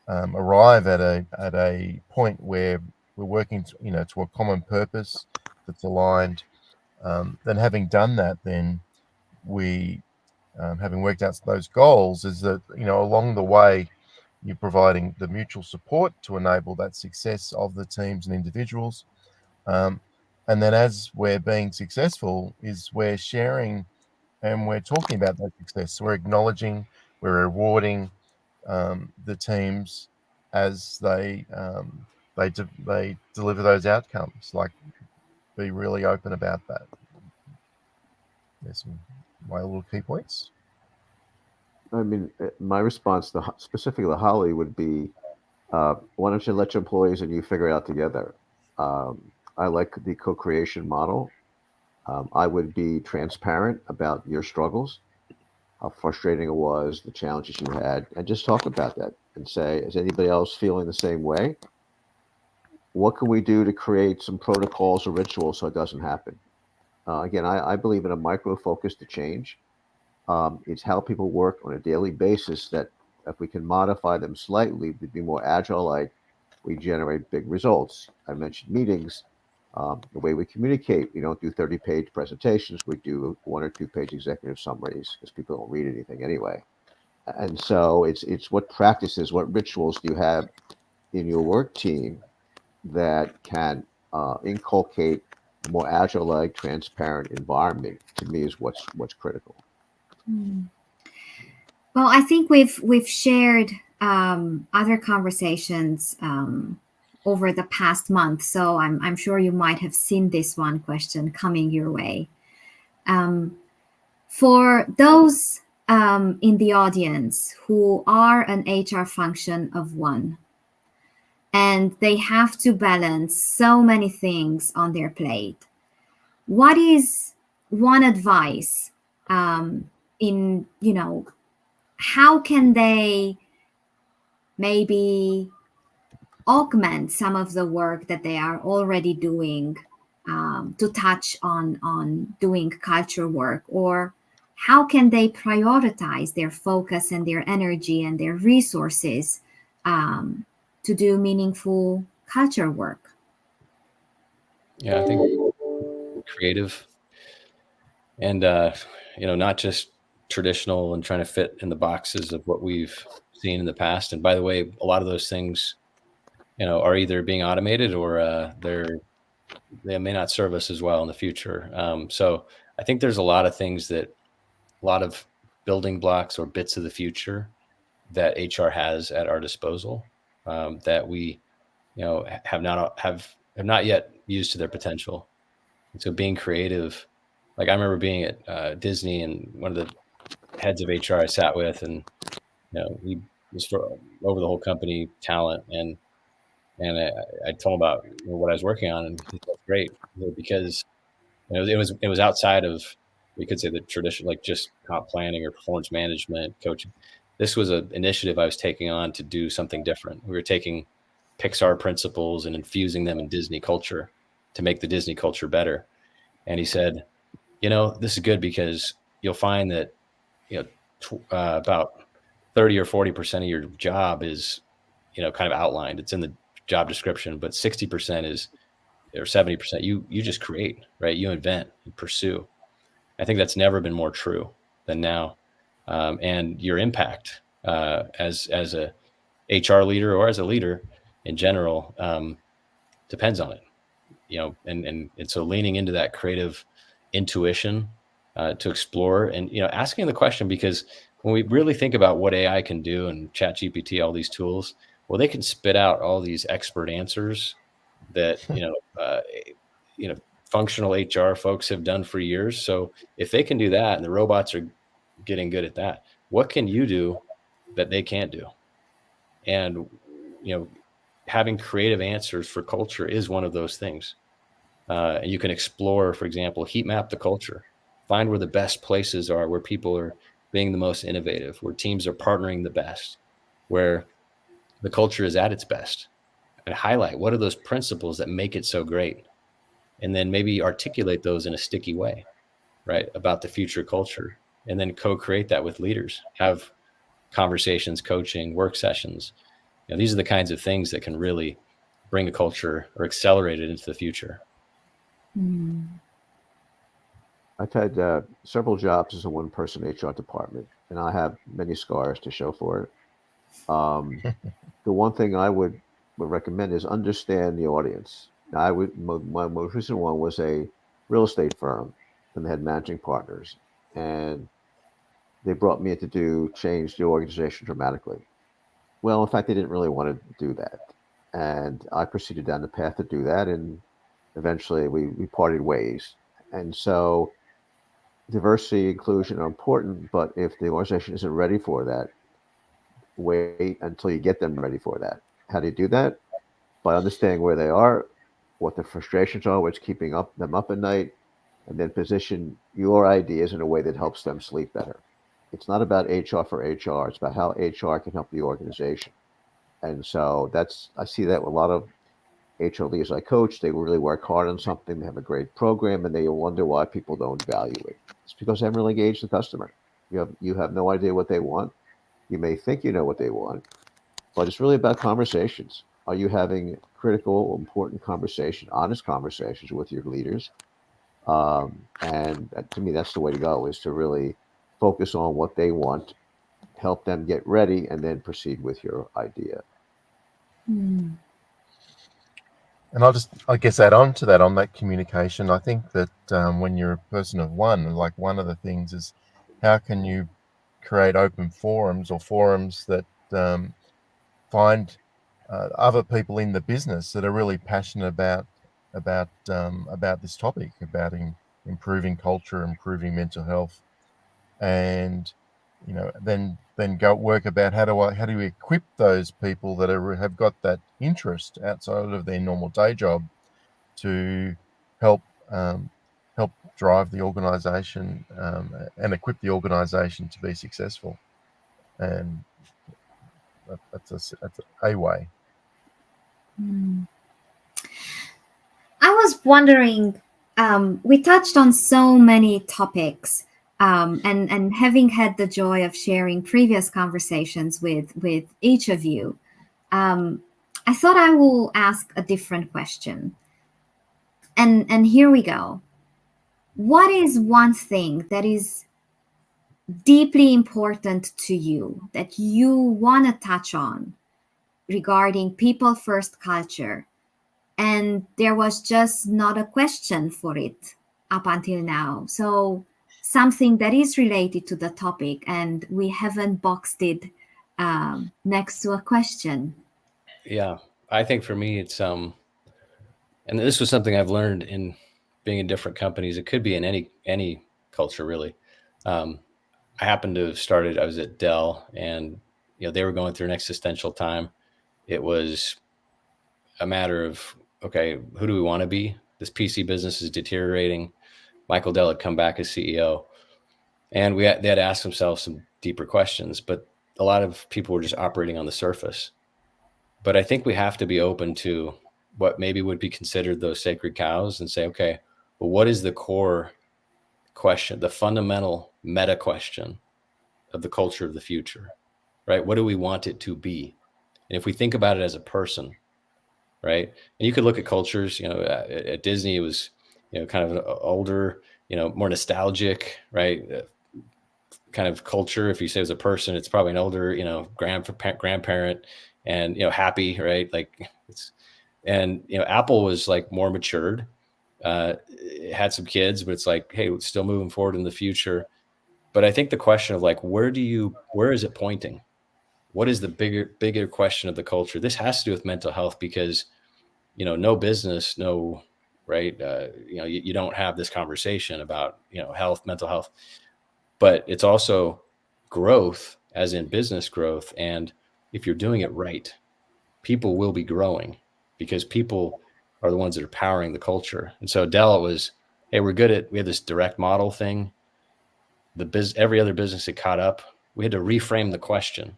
arrive at a point where we're working, to a common purpose that's aligned. Then, having done that, then we, having worked out those goals, is that along the way, you're providing the mutual support to enable that success of the teams and individuals. And then as we're being successful, is we're sharing and we're talking about that success. We're acknowledging, we're rewarding the teams as they deliver those outcomes. Like, be really open about that. There's my little key points. I mean, my response to specifically to Holly would be, why don't you let your employees and you figure it out together? I like the co-creation model. I would be transparent about your struggles, how frustrating it was, the challenges you had, and just talk about that and say, is anybody else feeling the same way? What can we do to create some protocols or rituals so it doesn't happen? Again, I believe in a micro focus to change. It's how people work on a daily basis that if we can modify them slightly to be more agile, like we generate big results. I mentioned meetings, the way we communicate. We don't do 30-page presentations. We do 1 or 2-page executive summaries because people don't read anything anyway. And so it's what practices, what rituals do you have in your work team that can inculcate a more agile, like transparent environment, to me, is what's critical. Well, I think we've shared other conversations over the past month, so I'm sure you might have seen this one question coming your way. For those in the audience who are an HR function of one, and they have to balance so many things on their plate, what is one advice in, how can they maybe augment some of the work that they are already doing to touch on doing culture work? Or how can they prioritize their focus and their energy and their resources to do meaningful culture work? Yeah, I think creative and, not just traditional and trying to fit in the boxes of what we've seen in the past. And by the way, a lot of those things, are either being automated or they may not serve us as well in the future. So I think there's a lot of things a lot of building blocks or bits of the future that HR has at our disposal that we, have not yet used to their potential. And so being creative, like I remember being at Disney, and one of the heads of HR I sat with, and he was over the whole company talent, and I told him about what I was working on, and he said, great, because it was outside of, we could say, the traditional, like just comp planning or performance management coaching. This was an initiative I was taking on to do something different. We were taking Pixar principles and infusing them in Disney culture to make the Disney culture better. And he said, this is good because you'll find that about 30 or 40% of your job is kind of outlined. It's in the job description, but 60% is, or 70%, you just create, right? You invent and pursue. I think that's never been more true than now. And your impact as a HR leader or as a leader in general depends on it, and so leaning into that creative intuition to explore and, asking the question, because when we really think about what AI can do and ChatGPT, all these tools, well, they can spit out all these expert answers that, functional HR folks have done for years. So if they can do that and the robots are getting good at that, what can you do that they can't do? And, having creative answers for culture is one of those things. And you can explore, for example, heat map the culture, find where the best places are, where people are being the most innovative, where teams are partnering the best, where the culture is at its best, and highlight what are those principles that make it so great. And then maybe articulate those in a sticky way, right, about the future culture, and then co-create that with leaders, have conversations, coaching, work sessions. These are the kinds of things that can really bring a culture or accelerate it into the future. Mm. I've had several jobs as a one-person HR department, and I have many scars to show for it. The one thing I would recommend is understand the audience. Now, my most recent one was a real estate firm, and they had managing partners, and they brought me in to change the organization dramatically. Well, in fact, they didn't really want to do that, and I proceeded down the path to do that, and eventually we parted ways. And so diversity, inclusion are important, but if the organization isn't ready for that, wait until you get them ready for that. How do you do that? By understanding where they are, what the frustrations are, what's keeping them up at night, and then position your ideas in a way that helps them sleep better. It's not about HR for HR. It's about how HR can help the organization. And so I see that with a lot of HR leaders I coach. They really work hard on something. They have a great program, and they wonder why people don't value it. It's because they haven't really engaged the customer. You have no idea what they want. You may think you know what they want, but it's really about conversations. Are you having critical, important conversation, honest conversations with your leaders? And to me, that's the way to go, is to really focus on what they want, help them get ready, and then proceed with your idea. Mm. And I guess add on to that, on that communication. I think that when you're a person of one, like, one of the things is, how can you create open forums, or forums that find other people in the business that are really passionate about this topic, about improving culture, improving mental health, and then go work about how do you equip those people that have got that interest outside of their normal day job to help drive the organization and equip the organization to be successful. And that's a way. Mm. I was wondering, we touched on so many topics, and having had the joy of sharing previous conversations with each of you, I thought I will ask a different question. And here we go. What is one thing that is deeply important to you that you want to touch on regarding people first culture, and there was just not a question for it up until now? So something that is related to the topic, and we haven't boxed it next to a question. Yeah, I think for me, it's and this was something I've learned in being in different companies. It could be in any culture, really. I happened to have started, I was at Dell, and they were going through an existential time. It was a matter of, okay, who do we want to be? This PC business is deteriorating. Michael Dell had come back as CEO, and they had to ask themselves some deeper questions, but a lot of people were just operating on the surface. But I think we have to be open to what maybe would be considered those sacred cows and say, okay, well, what is the core question, the fundamental meta question of the culture of the future, right? What do we want it to be? And if we think about it as a person, right? And you could look at cultures, at Disney, it was, kind of an older, more nostalgic, right? Kind of culture. If you say it was a person, it's probably an older, grandparent and, happy, right? Like And, Apple was like more matured, it had some kids, but it's like, hey, it's still moving forward in the future. But I think the question of like, where is it pointing? What is the bigger question of the culture? This has to do with mental health because, no business, right? You don't have this conversation about, health, mental health, but it's also growth, as in business growth. And if you're doing it right, people will be growing because people are the ones that are powering the culture. And so Dell, it was, hey, we have this direct model thing. Every other business that caught up, we had to reframe the question.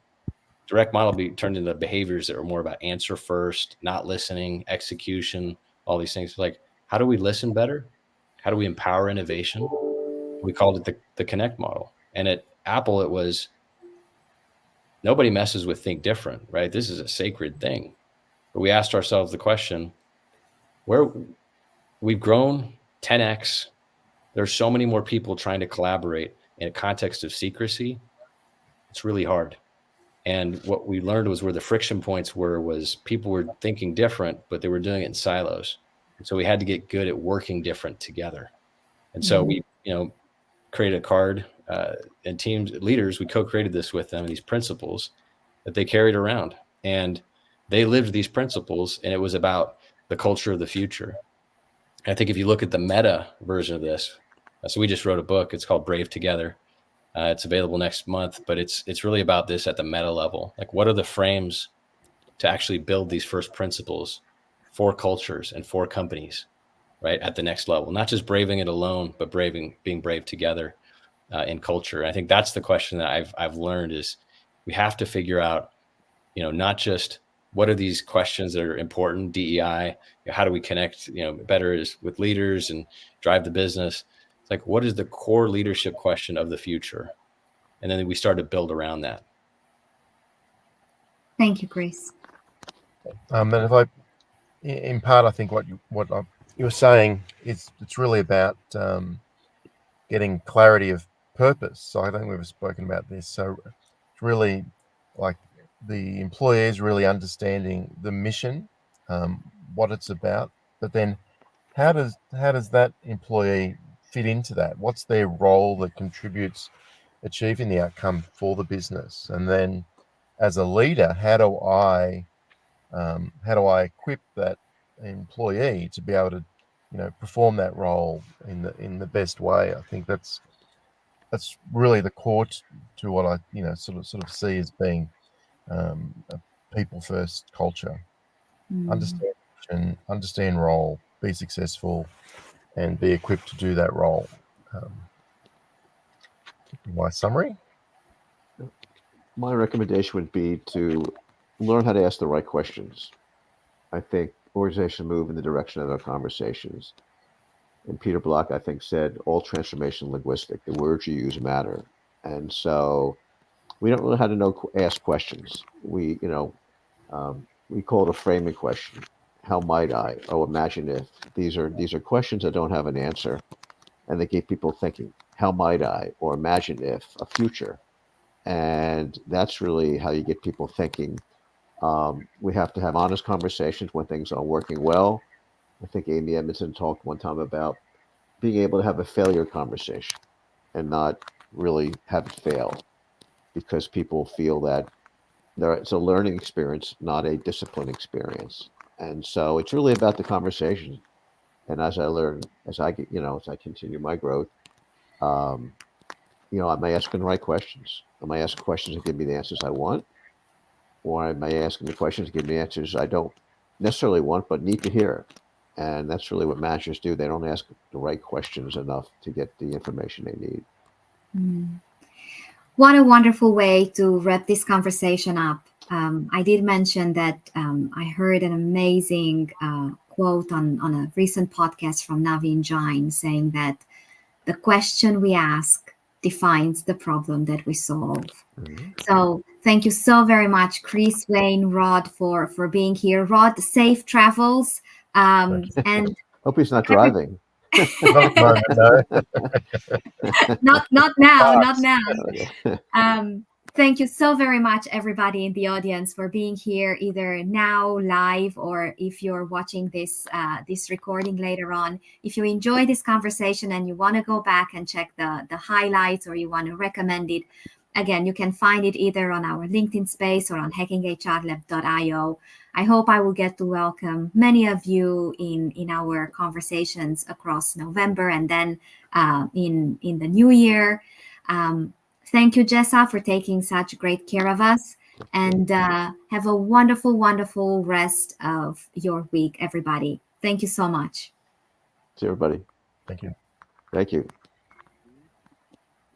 Direct model turned into behaviors that were more about answer first, not listening, execution, all these things. Like, how do we listen better? How do we empower innovation? We called it the Connect model. And at Apple, it was, nobody messes with think different, right? This is a sacred thing. But we asked ourselves the question, where we've grown 10x, there's so many more people trying to collaborate in a context of secrecy. It's really hard. And what we learned was where the friction points was people were thinking different, but they were doing it in silos. And so we had to get good at working different together. And so we, created a card, and teams, leaders, we co-created this with them, these principles that they carried around. And they lived these principles, and it was about the culture of the future. And I think if you look at the meta version of this, so we just wrote a book, it's called Brave Together. It's available next month, but it's really about this at the meta level. Like, what are the frames to actually build these first principles for cultures and for companies, right? At the next level, not just braving it alone, but being brave together in culture. And I think that's the question that I've learned is we have to figure out, not just what are these questions that are important, DEI, how do we connect, better with leaders and drive the business? It's like, what is the core leadership question of the future? And then we start to build around that. Thank you, Chris. And if in part, I think what you were saying is it's really about getting clarity of purpose. So I think we've spoken about this. So it's really like the employees really understanding the mission, what it's about, but then how does that employee fit into that? What's their role that contributes achieving the outcome for the business? And then as a leader, how do I equip that employee to be able to perform that role in the best way? I think that's really the core to what I sort of see as being a people first culture. Understand role, be successful, and be equipped to do that role. My summary? My recommendation would be to learn how to ask the right questions. I think organizations move in the direction of their conversations. And Peter Block, I think, said all transformation linguistic, the words you use matter. And so we don't know how to ask questions. We call it a framing question. How might I? Oh, imagine if. These are questions that don't have an answer, and they get people thinking. How might I? Or imagine if, a future. And that's really how you get people thinking. We have to have honest conversations when things aren't working well. I think Amy Edmondson talked one time about being able to have a failure conversation and not really have it fail, because people feel that it's a learning experience, not a discipline experience. And so it's really about the conversation. And as I learn, as I continue my growth, am I asking the right questions? Am I asking questions that give me the answers I want? Or am I asking the questions that give me answers I don't necessarily want, but need to hear? And that's really what managers do. They don't ask the right questions enough to get the information they need. What a wonderful way to wrap this conversation up. I did mention that I heard an amazing quote on a recent podcast from Naveen Jain saying that the question we ask defines the problem that we solve. So thank you so very much, Chris, Wayne, Rod, for being here. Rod, safe travels. And hope he's not driving. Not now. Thank you so very much, everybody in the audience, for being here, either now live or if you're watching this this recording later on. If you enjoy this conversation and you want to go back and check the highlights, or you want to recommend it, again, you can find it either on our LinkedIn space or on hackinghrlab.io. I hope I will get to welcome many of you in our conversations across November and then in the new year. Thank you, Jessa, for taking such great care of us. And have a wonderful, wonderful rest of your week, everybody. Thank you so much. See everybody. Thank you. Thank you.